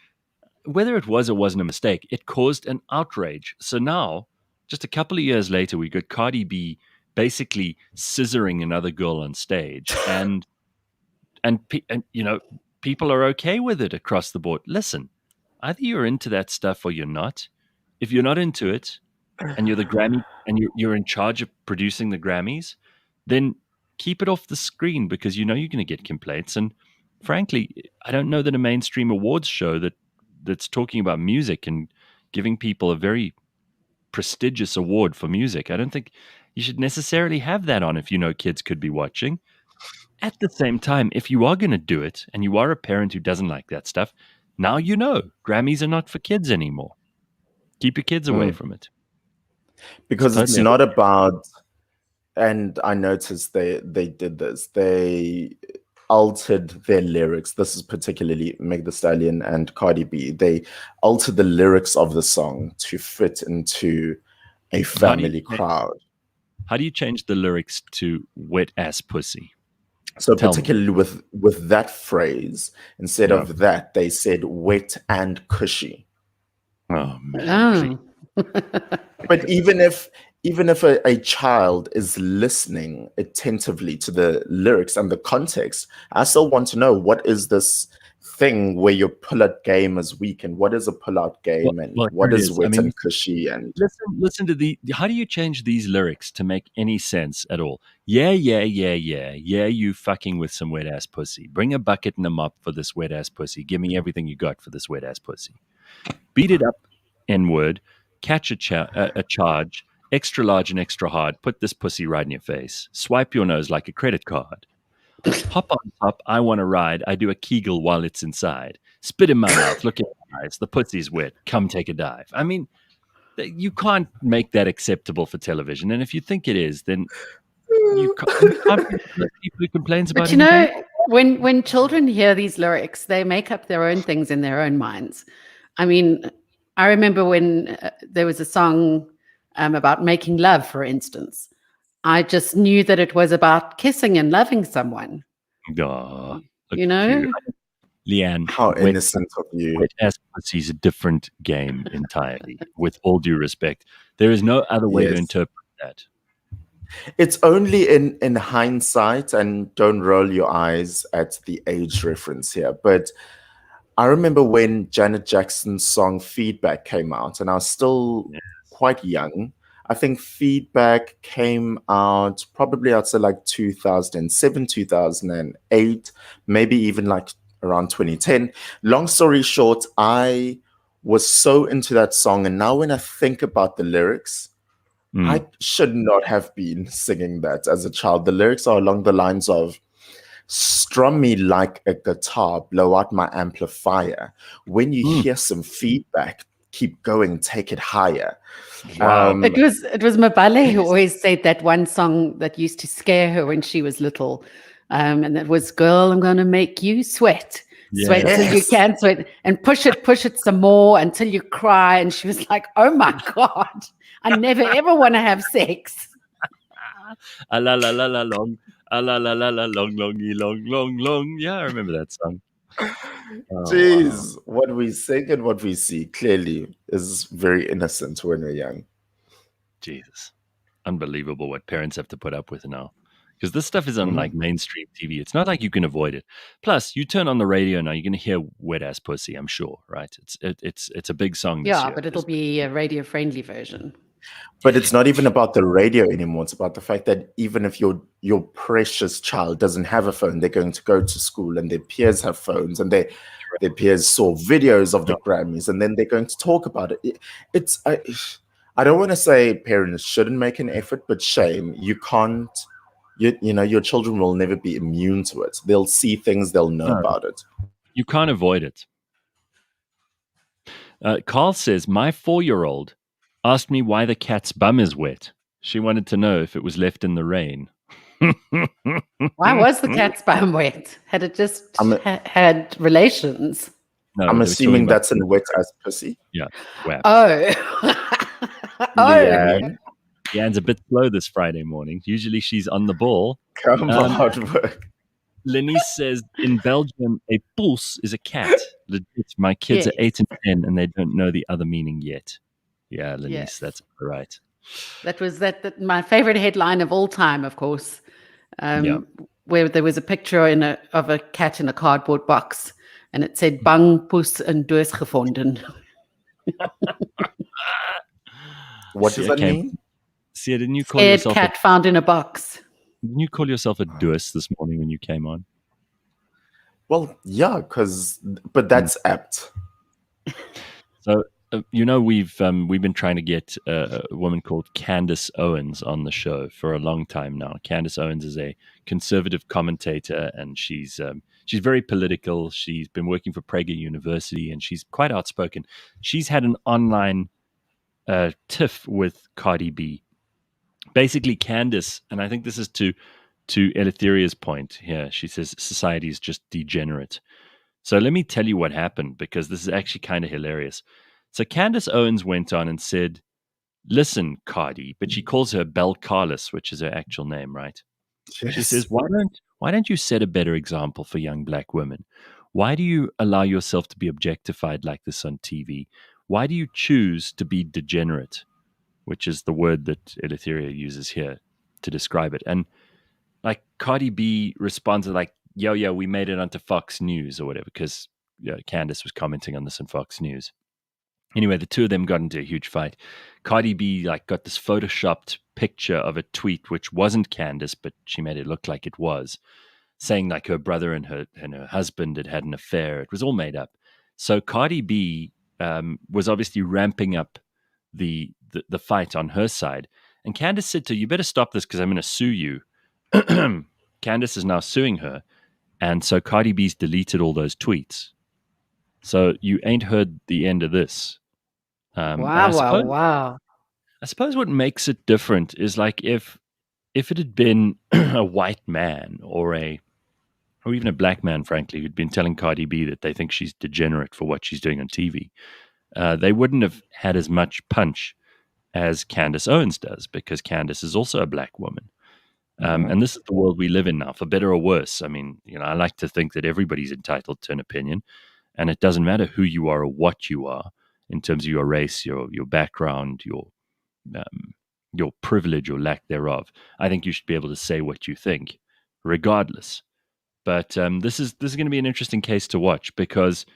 Whether it was or wasn't a mistake, it caused an outrage. So now, just a couple of years later, we got Cardi B basically scissoring another girl on stage. And people are okay with it across the board. Listen, either you're into that stuff or you're not. If you're not into it, and you're the Grammy, and you're in charge of producing the Grammys, then keep it off the screen, because you're going to get complaints. And frankly, I don't know that a mainstream awards show that's talking about music and giving people a very prestigious award for music, I don't think you should necessarily have that on if kids could be watching. At the same time, if you are going to do it, and you are a parent who doesn't like that stuff, now Grammys are not for kids anymore. Keep your kids away from it.
Because it's not about, and I noticed they did this. They altered their lyrics. This is particularly Meg Thee Stallion and Cardi B. They altered the lyrics of the song to fit into a family crowd.
How do you change the lyrics to wet ass pussy?
So particularly with that phrase, instead of that, they said wet and cushy.
Oh man.
But even if a child is listening attentively to the lyrics and the context, I still want to know, what is this thing where your pull-out game is weak, and what is a pull-out game, what is wet and cushy? And
listen to how do you change these lyrics to make any sense at all? Yeah, you fucking with some wet ass pussy. Bring a bucket and a mop for this wet ass pussy. Give me everything you got for this wet ass pussy. Beat it up, N-word. Catch a charge, extra large and extra hard, put this pussy right in your face, swipe your nose like a credit card. Hop on top, I want to ride, I do a Kegel while it's inside. Spit in my mouth, look in my eyes, the pussy's wet, come take a dive. I mean, you can't make that acceptable for television, and if you think it is, then you can't people who complains about it.
But when children hear these lyrics, they make up their own things in their own minds. I mean, I remember when there was a song about making love, for instance. I just knew that it was about kissing and loving someone.
Oh,
Leigh-Ann, how innocent of you.
Wet ass pussy is a different game entirely, with all due respect. There is no other way to interpret that.
It's only in hindsight, and don't roll your eyes at the age reference here, but I remember when Janet Jackson's song Feedback came out, and I was still quite young. I think Feedback came out probably, I'd say, like 2007, 2008, maybe even like around 2010. Long story short, I was so into that song. And now when I think about the lyrics, I should not have been singing that as a child. The lyrics are along the lines of, strum me like a guitar, blow out my amplifier. When you hear some feedback, keep going, take it higher.
Wow.
It was Mabale who always said that one song that used to scare her when she was little. And it was, girl, I'm going to make you sweat. Sweat till you can't sweat, and push it some more until you cry. And she was like, oh my God, I never ever want to have sex.
La la la la long. La la la la long, longy, long, long, long. Yeah, I remember that song.
Jeez, wow. What we sing and what we see clearly is very innocent when we're young.
Jesus. Unbelievable what parents have to put up with now. Because this stuff is on like mainstream TV. It's not like you can avoid it. Plus, you turn on the radio now, you're going to hear wet ass pussy, I'm sure, right? It's a big song this year.
But it'll be a radio friendly version.
But it's not even about the radio anymore. It's about the fact that even if your precious child doesn't have a phone, they're going to go to school and their peers have phones and their peers saw videos of the Grammys and then they're going to talk about it. I don't want to say parents shouldn't make an effort, but shame. You can't. You know, your children will never be immune to it. They'll see things, they'll know about it.
You can't avoid it. Carl says, my 4-year-old asked me why the cat's bum is wet. She wanted to know if it was left in the rain.
Why was the cat's bum wet? Had it just had relations?
No, I'm assuming that's in wet as pussy.
Yeah. Wet.
Leigh-Ann.
Leigh-Ann's a bit slow this Friday morning. Usually she's on the ball.
Come on, work.
Lenny says, in Belgium, a poes is a cat. Legit, my kids are 8 and 10 and they don't know the other meaning yet. Yeah, Lenny, that's right.
That was my favorite headline of all time, of course, where there was a picture of a cat in a cardboard box and it said, bang, poes en doos gevonden.
What does that mean?
See, didn't you call yourself
cat found in a box?
Didn't you call yourself a doos this morning when you came on?
Well, yeah, but that's apt.
So, we've been trying to get a woman called Candace Owens on the show for a long time now. Candace Owens is a conservative commentator, and she's very political. She's been working for Prager University, and she's quite outspoken. She's had an online tiff with Cardi B. Basically, Candace, and I think this is to Eleutheria's point here, she says society is just degenerate. So let me tell you what happened, because this is actually kind of hilarious. So Candace Owens went on and said, listen, Cardi, but she calls her Belle Carlos, which is her actual name, right? Yes. She says, why don't you set a better example for young black women? Why do you allow yourself to be objectified like this on TV? Why do you choose to be degenerate? Which is the word that Eleutheria uses here to describe it. And like Cardi B responds like, yo, we made it onto Fox News or whatever, because Candace was commenting on this on Fox News. Anyway, the two of them got into a huge fight. Cardi B got this photoshopped picture of a tweet, which wasn't Candace, but she made it look like it was, saying like her brother and her husband had an affair. It was all made up. So Cardi B was obviously ramping up the fight on her side. And Candace said to her, you better stop this because I'm going to sue you. Candace is now suing her. And so Cardi B's deleted all those tweets. So you ain't heard the end of this.
Wow.
I suppose what makes it different is like if it had been a white man or even a black man, frankly, who'd been telling Cardi B that they think she's degenerate for what she's doing on TV, they wouldn't have had as much punch as Candace Owens does, because Candace is also a black woman. And this is the world we live in now, for better or worse. I mean, I like to think that everybody's entitled to an opinion, and it doesn't matter who you are or what you are in terms of your race, your background, your privilege or lack thereof. I think you should be able to say what you think, regardless. But this is going to be an interesting case to watch, because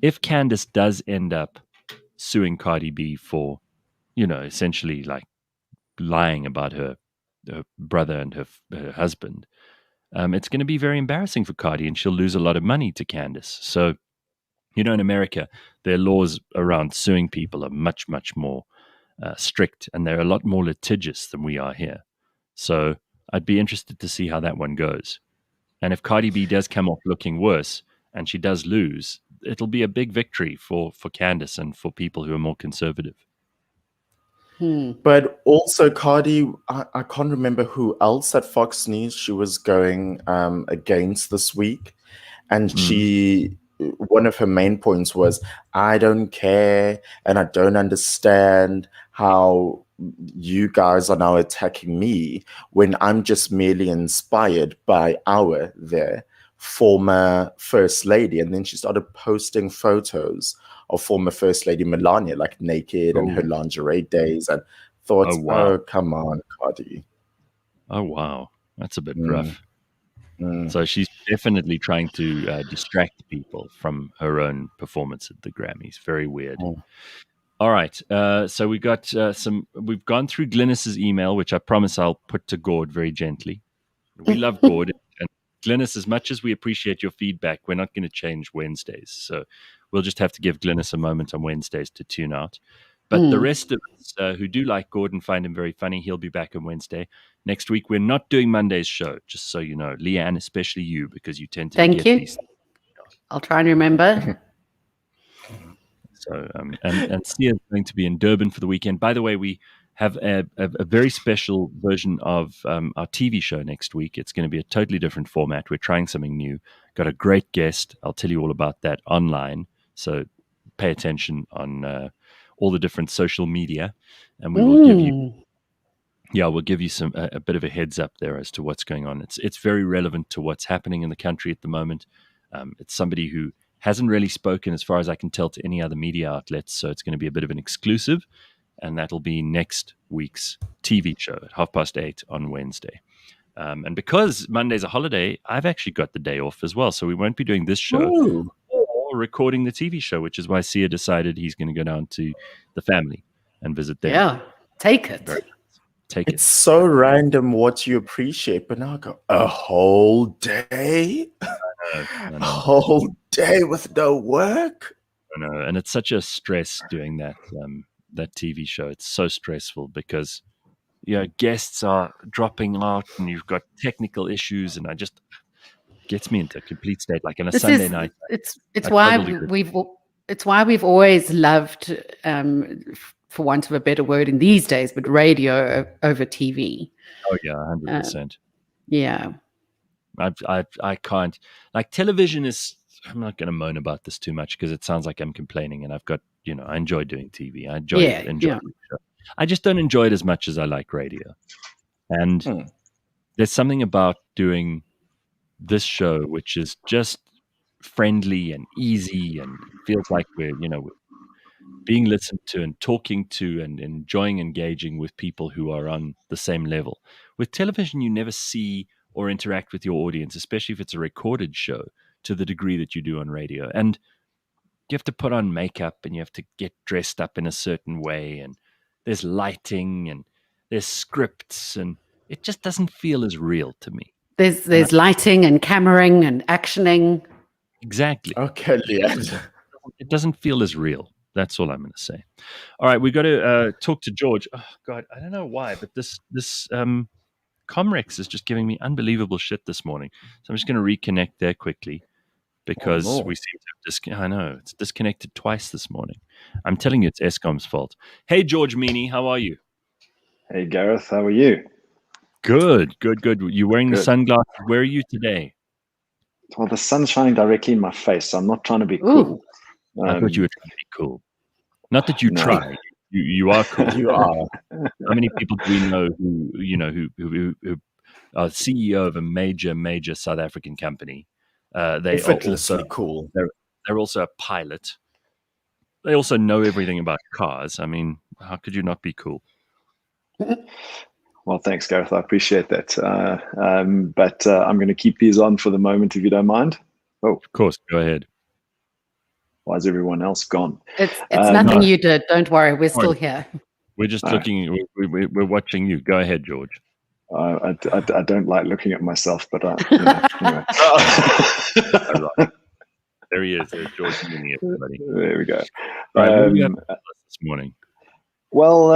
if Candace does end up suing Cardi B for, essentially like lying about her brother and her husband, it's going to be very embarrassing for Cardi, and she'll lose a lot of money to Candace. So In America, their laws around suing people are much, much more strict, and they're a lot more litigious than we are here. So I'd be interested to see how that one goes. And if Cardi B does come off looking worse and she does lose, it'll be a big victory for Candace and for people who are more conservative.
But also Cardi, I can't remember who else at Fox News she was going against this week. And one of her main points was, I don't care and I don't understand how you guys are now attacking me when I'm just merely inspired by their former First Lady. And then she started posting photos of former First Lady Melania, like naked and her lingerie days, and thought, oh, come on, Cardi.
Oh, wow. That's a bit rough. So she's definitely trying to distract people from her own performance at the Grammys. Very weird. All right. So we got we've gone through Glynis's email, which I promise I'll put to Gord very gently. We love Gord. And Glynis, as much as we appreciate your feedback, we're not going to change Wednesdays. So we'll just have to give Glynis a moment on Wednesdays to tune out. But the rest of us who do like Gord and find him very funny, he'll be back on Wednesday. Next week, we're not doing Monday's show, just so you know. Leigh-Ann, especially you, because you tend to
Thank you. I'll try and remember.
So, and Sia's going to be in Durban for the weekend. By the way, we have a very special version of our TV show next week. It's going to be a totally different format. We're trying something new. Got a great guest. I'll tell you all about that online. So pay attention on all the different social media, and we will give you, we'll give you a bit of a heads up there as to what's going on. It's very relevant to what's happening in the country at the moment. It's somebody who hasn't really spoken, as far as I can tell, to any other media outlets. So it's going to be a bit of an exclusive, and that'll be next week's TV show at 8:30 on Wednesday. And because Monday's a holiday, I've actually got the day off as well. So we won't be doing this show or recording the TV show, which is why Sia decided he's going to go down to the family and visit them.
Yeah, take it.
It's so random what you appreciate, but now I go, a whole day? I know. A whole day with no work?
I know, and it's such a stress doing that TV show. It's so stressful because guests are dropping out and you've got technical issues, and gets me into a complete state. Like on a Sunday night.
It's why we've always loved, for want of a better word in these days, but radio over TV.
Oh yeah, 100%.
Yeah.
I can't, like, television is, I'm not going to moan about this too much because it sounds like I'm complaining, and I've got, I enjoy doing TV. I enjoy it. I just don't enjoy it as much as I like radio. And there's something about doing this show which is just friendly and easy, and feels like we're being listened to and talking to and enjoying engaging with people who are on the same level. With television, you never see or interact with your audience, especially if it's a recorded show, to the degree that you do on radio. And you have to put on makeup and you have to get dressed up in a certain way, and there's lighting and there's scripts, and it just doesn't feel as real to me.
There's lighting and cameraing and actioning.
Exactly.
Okay, Leigh-Ann.
It doesn't feel as real. That's all I'm going to say. All right, we've got to talk to George. Oh, God, I don't know why, but this Comrex is just giving me unbelievable shit this morning. So I'm just going to reconnect there quickly because we seem to have I know, it's disconnected twice this morning. I'm telling you, it's Eskom's fault. Hey, George Meany, how are you?
Hey, Gareth, how are you?
Good. You're wearing the sunglasses. Where are you today?
Well, the sun's shining directly in my face, so I'm not trying to be cool.
I thought you were trying to be cool. Not that you try. You are cool.
You are.
How many people do we know who are CEO of a major South African company? They are also
cool.
They're also a pilot. They also know everything about cars. I mean, how could you not be cool?
Well, thanks, Gareth. I appreciate that. But I'm going to keep these on for the moment, if you don't mind. Oh,
of course. Go ahead.
Why is everyone else gone?
It's nothing you did. Don't worry. We're still here.
We're just looking. We're watching you. Go ahead, George.
I don't like looking at myself, but anyway.
There he is. There's George Mooney, everybody.
There we go.
All right, what do you have this morning?
Well,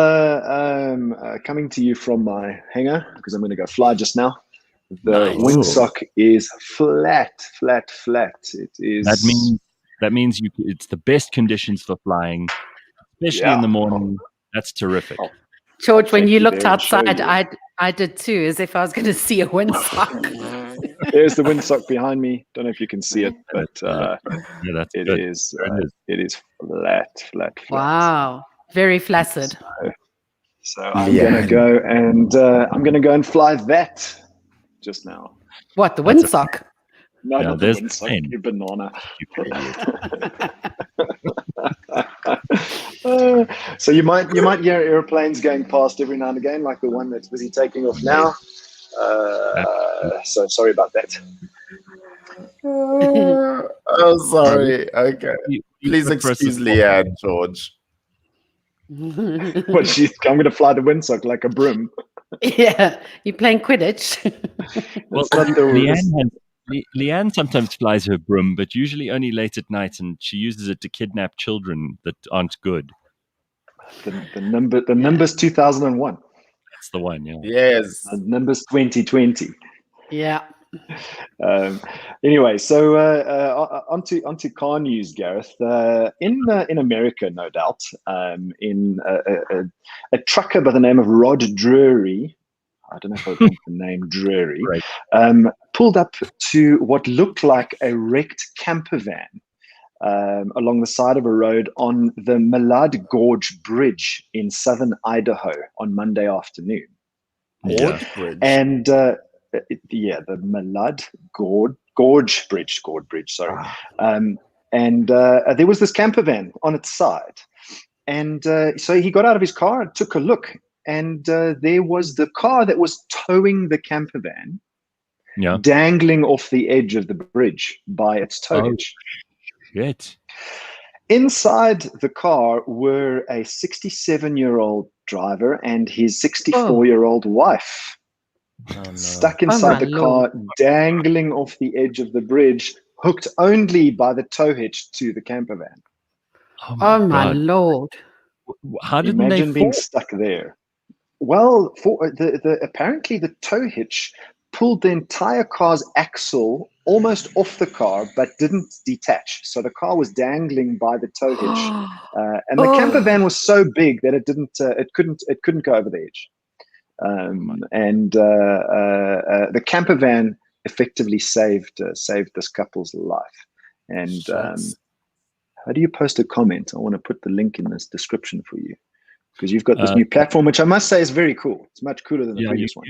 coming to you from my hangar, because I'm going to go fly just now. The windsock is flat. It is.
That means it's the best conditions for flying, especially in the morning. That's terrific.
George, when you looked outside, I did too, as if I was going to see a windsock.
There's the windsock behind me. Don't know if you can see it, but it is flat.
Wow, very flaccid.
So I'm gonna go and fly that just now.
What, the windsock?
No, not the windsock. You banana. So you might hear airplanes going past every now and again, like the one that's busy taking off now. So sorry about that.
Oh, sorry. Okay. Please excuse Leigh-Ann, George.
I'm going to fly the windsock like a broom.
Yeah, you're playing Quidditch.
Well, Leigh-Ann sometimes flies her broom, but usually only late at night, and she uses it to kidnap children that aren't good.
The number's 2001.
That's the one, yeah.
Yes.
The number's 2020.
Yeah.
Anyway, so onto car news, Gareth. In America, no doubt, in a trucker by the name of Rod Drury, I don't know if I want the name Drury, right. Pulled up to what looked like a wrecked camper van along the side of a road on the Malad Gorge Bridge in southern Idaho on Monday afternoon.
Gorge Bridge.
And the Malad Gorge Bridge, sorry. And there was this camper van on its side. And so he got out of his car and took a look. And there was the car that was towing the camper van, dangling off the edge of the bridge by its towage.
Oh, shit.
Inside the car were a 67-year-old driver and his 64-year-old wife.
Oh, no.
Stuck inside the car, dangling off the edge of the bridge, hooked only by the tow hitch to the camper van.
Oh my Lord!
How did
imagine being stuck there? Well, for apparently the tow hitch pulled the entire car's axle almost off the car, but didn't detach. So the car was dangling by the tow hitch, and the camper van was so big that it couldn't go over the edge. And the camper van effectively saved this couple's life. And how do you post a comment? I want to put the link in this description for you, because you've got this new platform, which I must say is very cool. It's much cooler than the previous one.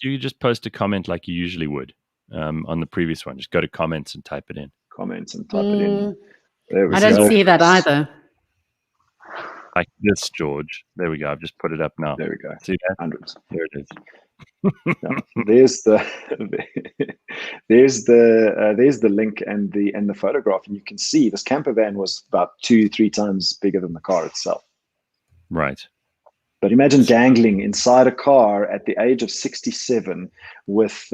You just post a comment like you usually would on the previous one. Just go to comments and type it in.
Comments and type it in. There we
I
go.
don't see that either.
Like this, George. There we go. I've just put it up now.
There we go.
See that?
Hundreds.
There it is.
There's the link and the photograph, and you can see this camper van was about 2-3 times bigger than the car itself.
Right.
But imagine dangling inside a car at the age of 67 with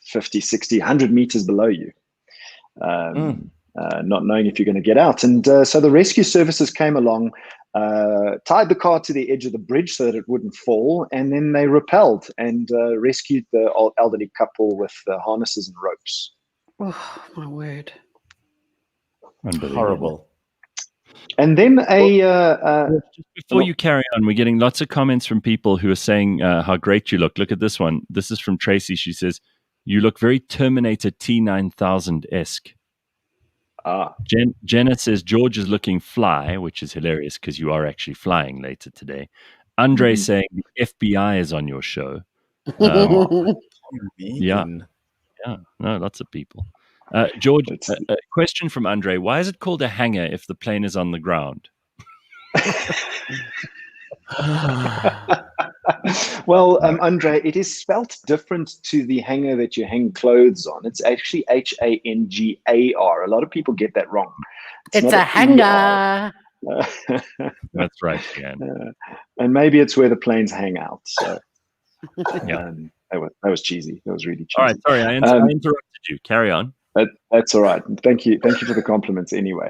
50, 60, 100 meters below you. Not knowing if you're going to get out. And so the rescue services came along, tied the car to the edge of the bridge so that it wouldn't fall, and then they rappelled and rescued the elderly couple with harnesses and ropes.
Oh, my word.
Horrible.
And then
just before you carry on, we're getting lots of comments from people who are saying how great you look. Look at this one. This is from Tracy. She says, you look very Terminator T9000-esque. Jenna says George is looking fly, which is hilarious because you are actually flying later today. Andre saying the FBI is on your show. Yeah, no, lots of people. George, a question from Andre: why is it called a hangar if the plane is on the ground?
Well, Andre, it is spelt different to the hanger that you hang clothes on. It's actually Hangar. A lot of people get that wrong.
It's a hanger.
That's right, yeah.
And maybe it's where the planes hang out. So
yeah,
that was cheesy. That was really cheesy.
All right, sorry, I interrupted you. Carry on.
That's all right. Thank you for the compliments anyway.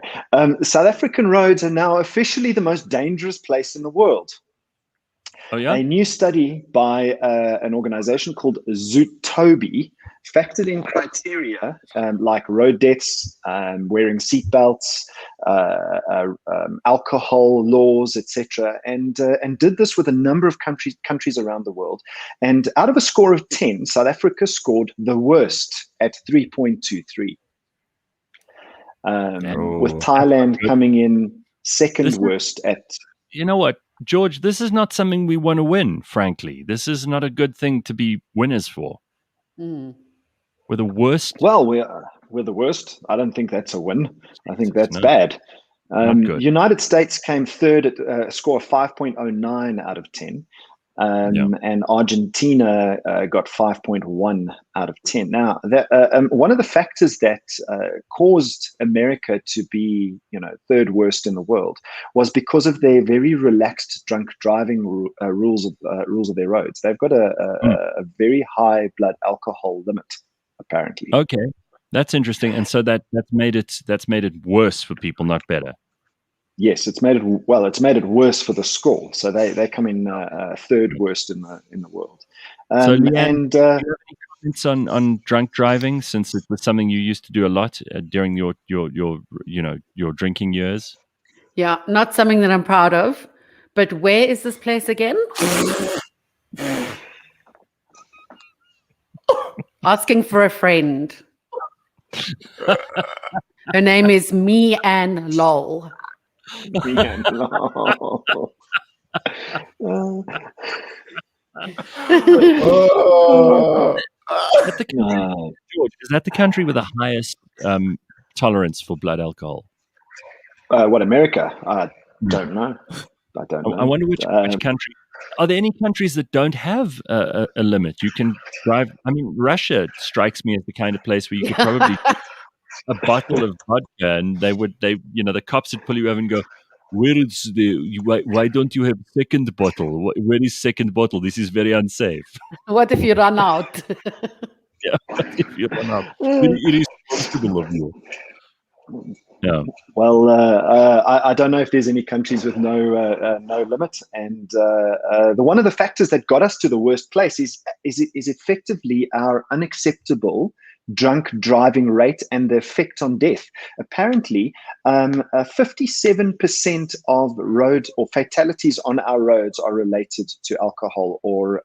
South African roads are now officially the most dangerous place in the world.
Oh, yeah?
A new study by an organization called Zootobi factored in criteria like road deaths, wearing seatbelts, alcohol laws, etc., and did this with a number of countries around the world. And out of a score of 10, South Africa scored the worst at 3.23, with Thailand coming in second worst at.
You know what, George? This is not something we want to win. Frankly, this is not a good thing to be winners for. We're the worst.
Well, we're the worst. I don't think that's a win. I think that's bad. United States came third at a score of 5.09 out of 10. And Argentina got 5.1 out of 10. Now, one of the factors that caused America to be, third worst in the world was because of their very relaxed drunk driving rules of their roads. They've got a very high blood alcohol limit, apparently.
Okay, that's interesting. And so that's made it worse for people, not better.
Yes, it's made it worse for the score. So they come in third worst in the world.
So Leigh-Ann, do you have any comments on drunk driving, since it was something you used to do a lot during your drinking years?
Yeah, not something that I'm proud of. But where is this place again? Asking for a friend. Her name is Leigh-Ann Lol.
George, is that the country with the highest tolerance for blood alcohol?
What, America? I don't know.
I wonder which country. Are there any countries that don't have a limit? You can drive. I mean, Russia strikes me as the kind of place where you could probably a bottle of vodka, and the cops would pull you over and go, why don't you have second bottle? Where is second bottle? This is very unsafe.
What if you run out?
Yeah, what if you run out? Very irresponsible of you. Yeah.
Well, I don't know if there's any countries with no limit, and one of the factors that got us to the worst place is effectively our unacceptable drunk driving rate and the effect on death. Apparently, 57% of road or fatalities on our roads are related to alcohol or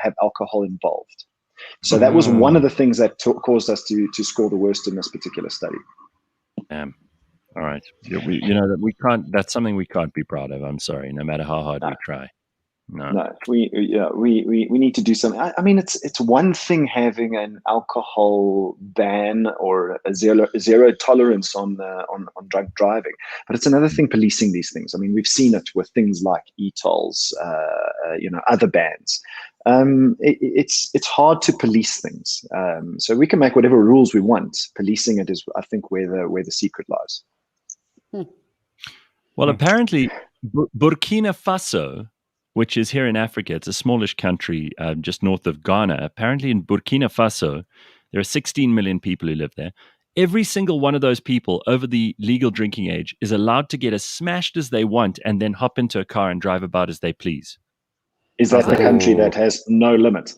have alcohol involved. So that was one of the things that caused us to score the worst in this particular study.
All right. That we can't. That's something we can't be proud of. I'm sorry. No matter how hard we try. No. We need to do something. I mean, it's one thing having an alcohol ban or a zero tolerance on drunk driving, but it's another thing policing these things. I mean, we've seen it with things like e-tolls, other bans. It's hard to police things. So we can make whatever rules we want. Policing it is, I think, where the secret lies. Well, apparently, Burkina Faso, which is here in Africa, it's a smallish country just north of Ghana. Apparently, in Burkina Faso, there are 16 million people who live there. Every single one of those people over the legal drinking age is allowed to get as smashed as they want and then hop into a car and drive about as they please.
Is that the country that has no limit?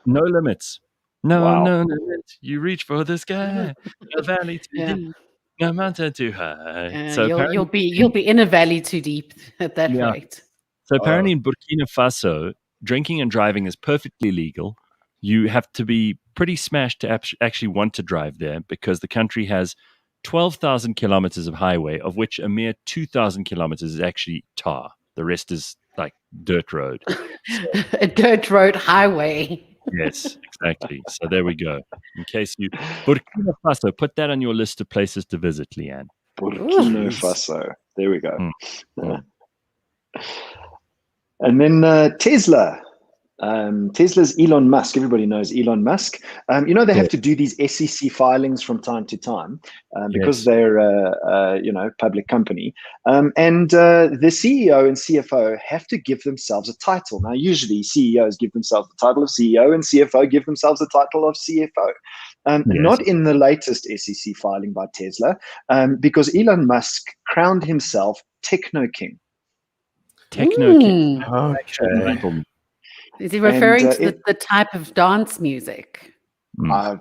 No limits. No,
wow.
No limit. You reach for the sky, a valley too deep, no mountain too high. So
you'll be in a valley too deep at that rate.
So apparently in Burkina Faso, drinking and driving is perfectly legal. You have to be pretty smashed to actually want to drive there, because the country has 12,000 kilometers of highway, of which a mere 2,000 kilometers is actually tar. The rest is like dirt road.
A dirt road highway.
Yes, exactly. So there we go. In case Burkina Faso, put that on your list of places to visit, Leigh-Ann.
Burkina Faso. There we go. And then Tesla. Tesla's Elon Musk. Everybody knows Elon Musk. They have to do these SEC filings from time to time because they're a public company. And the CEO and CFO have to give themselves a title. Now, usually CEOs give themselves the title of CEO and CFO give themselves the title of CFO. Not in the latest SEC filing by Tesla, because Elon Musk crowned himself Techno King.
Techno King.
Okay.
Is he referring to the type of dance music?
I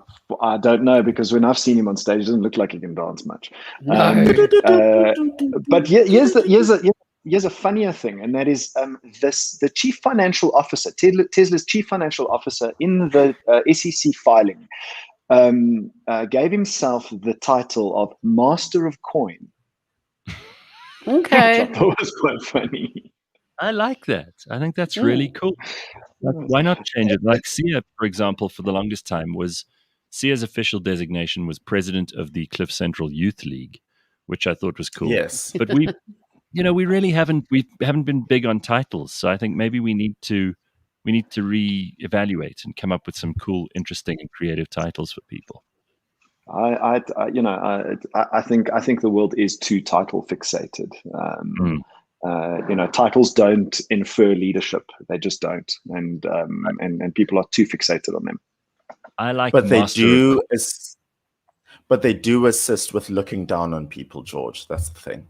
don't know, because when I've seen him on stage, it doesn't look like he can dance much.
No.
But here's a funnier thing, and that is the chief financial officer, Tesla's chief financial officer, in the SEC filing, gave himself the title of Master of Coin.
Okay.
Which I thought was quite funny.
I like that. I think that's really cool. Why not change it? Like Sia, for example, for the longest time Sia's official designation was president of the Cliff Central Youth League, which I thought was cool.
Yes.
But we really haven't been big on titles. So I think maybe we need to reevaluate and come up with some cool, interesting, and creative titles for people.
I think the world is too title fixated. Titles don't infer leadership; they just don't, and people are too fixated on them.
I like,
but they do assist with looking down on people, George. That's the thing.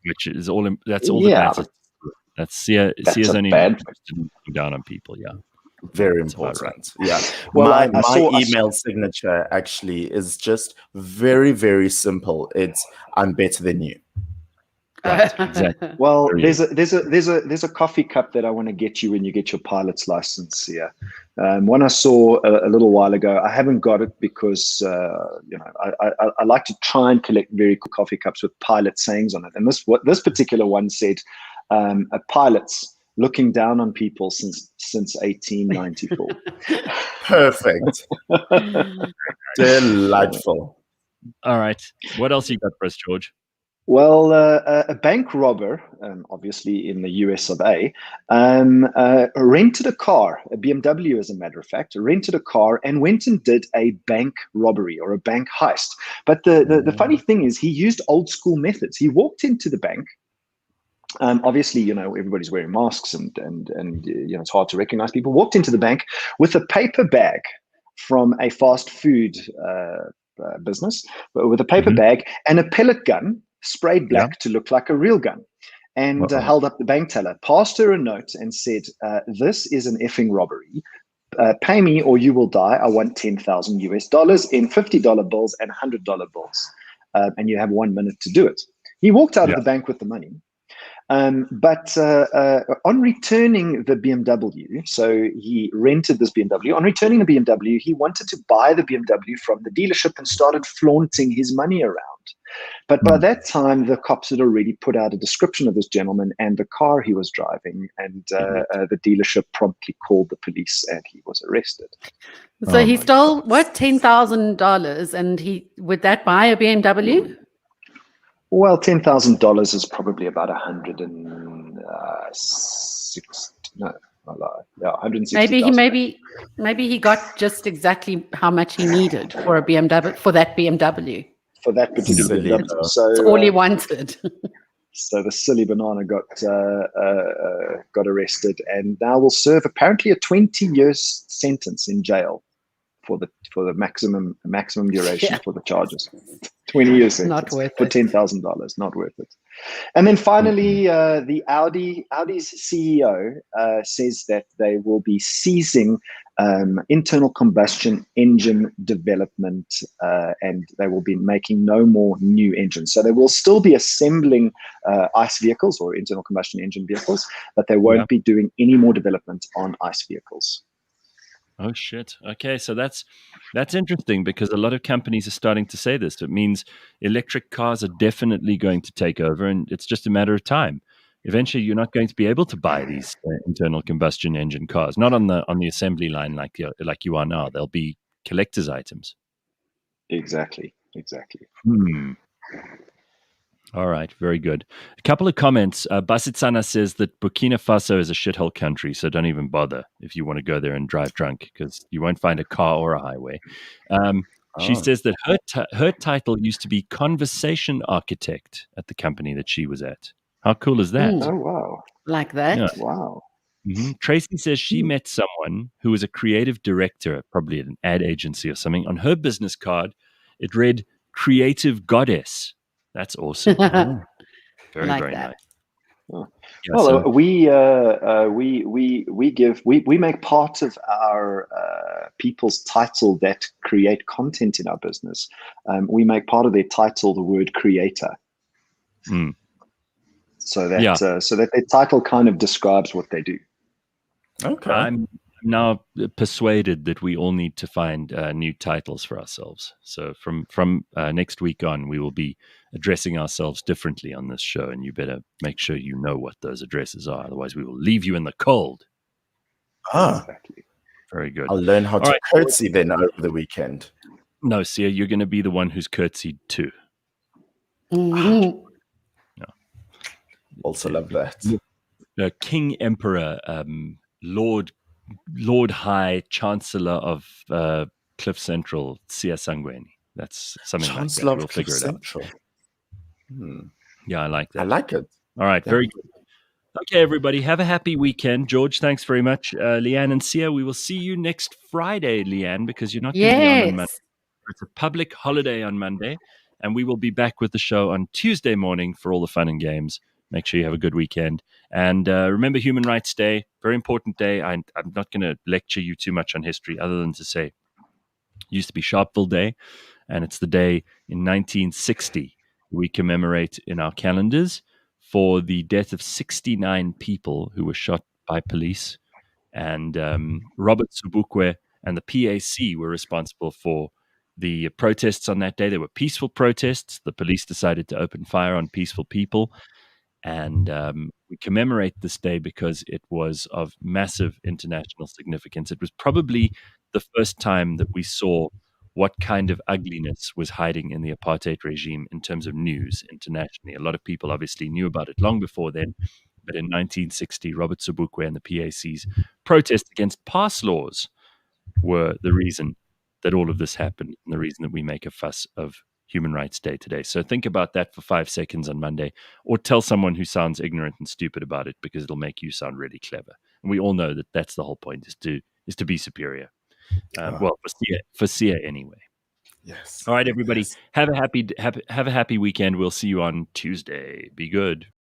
Which is all. That's all that matters. That's Sia's only interested in looking down on people. Yeah.
Very important. Right. Yeah. Well, my email signature actually is just very, very simple. It's "I'm better than you."
Right. Exactly.
Well, there's a coffee cup that I want to get you when you get your pilot's license here. One I saw a little while ago. I haven't got it because I like to try and collect very cool coffee cups with pilot sayings on it. And this particular one said, "A pilot's looking down on people since 1894."
Perfect. Delightful.
All right. What else you got for us, George?
Well, a bank robber, obviously in the US of A, rented a car, a BMW as a matter of fact, rented a car and went and did a bank robbery or a bank heist. But the funny thing is he used old school methods. He walked into the bank. Obviously, everybody's wearing masks and it's hard to recognize people. Walked into the bank with a paper bag from a fast food business, with a paper bag and a pellet gun sprayed black to look like a real gun, and held up the bank teller, passed her a note and said, "This is an effing robbery. Pay me or you will die. I want $10,000 US in $50 bills and $100 bills. And you have 1 minute to do it." He walked out of the bank with the money. But on returning the BMW, so he rented this BMW. On returning the BMW, he wanted to buy the BMW from the dealership and started flaunting his money around. But by that time, the cops had already put out a description of this gentleman and the car he was driving, and the dealership promptly called the police and he was arrested.
So he stole, what, $10,000, and would that buy a BMW?
Well, $10,000 is probably about 160. No, I lie. Yeah, 160.
Maybe he got just exactly how much he needed for a BMW, for that BMW.
For that particular BMW. So
it's all he wanted.
So the silly banana got arrested and now will serve apparently a 20-year sentence in jail for the maximum duration for the charges. 20 years sentence
not worth
for
it.
$10,000, not worth it. And then finally, the Audi's CEO says that they will be ceasing internal combustion engine development, and they will be making no more new engines. So they will still be assembling ICE vehicles or internal combustion engine vehicles, but they won't be doing any more development on ICE vehicles.
Oh shit. Okay, so that's interesting because a lot of companies are starting to say this. It means electric cars are definitely going to take over, and it's just a matter of time. Eventually, you're not going to be able to buy these internal combustion engine cars, not on the assembly line like you are now. They'll be collector's items.
Exactly.
All right, very good. A couple of comments. Basitsana says that Burkina Faso is a shithole country, so don't even bother if you want to go there and drive drunk, because you won't find a car or a highway. She says that her title used to be conversation architect at the company that she was at. How cool is that?
Oh, wow.
Like that?
Yeah.
Wow.
Mm-hmm. Tracy says she met someone who was a creative director, probably at an ad agency or something. On her business card, it read "Creative Goddess." That's awesome. Very,
like
very
that.
nice.
Oh.
Yeah,
Well,
so-
we make part of our people's title that create content in our business. We make part of their title the word creator.
Mm.
So that so that their title kind of describes what they do.
Okay.
I'm now persuaded that we all need to find new titles for ourselves. So from next week on, we will be addressing ourselves differently on this show, and you better make sure you know what those addresses are. Otherwise, we will leave you in the cold.
Exactly.
Very good.
I'll learn how
All
to
right.
curtsy then over the weekend.
No, Sia, you're going to be the one who's curtsied too.
Mm-hmm.
Also love that.
King Emperor, Lord High Chancellor of Cliff Central, Sia Sangweni. That's something
Chancellor
like that. We'll
of Cliff
figure it out.
Central.
Yeah, I like that.
I like it.
All right, very good. Okay, everybody, have a happy weekend. George, thanks very much. Leigh-Ann and Sia, we will see you next Friday, Leigh-Ann, because you're not going to be on Monday. It's a public holiday on Monday, and we will be back with the show on Tuesday morning for all the fun and games. Make sure you have a good weekend. And remember Human Rights Day, very important day. I'm not going to lecture you too much on history other than to say it used to be Sharpeville Day, and it's the day in 1960 we commemorate in our calendars for the death of 69 people who were shot by police. And Robert Sobukwe and the PAC were responsible for the protests on that day. They were peaceful protests. The police decided to open fire on peaceful people. And we commemorate this day because it was of massive international significance. It was probably the first time that we saw what kind of ugliness was hiding in the apartheid regime in terms of news internationally. A lot of people obviously knew about it long before then, but in 1960, Robert Sobukwe and the PAC's protest against pass laws were the reason that all of this happened and the reason that we make a fuss of Human Rights Day today. So think about that for 5 seconds on Monday, or tell someone who sounds ignorant and stupid about it, because it'll make you sound really clever. And we all know that that's the whole point, is to be superior. Well, for Sia anyway.
Yes.
All right, everybody. Yes. Have a happy weekend. We'll see you on Tuesday. Be good.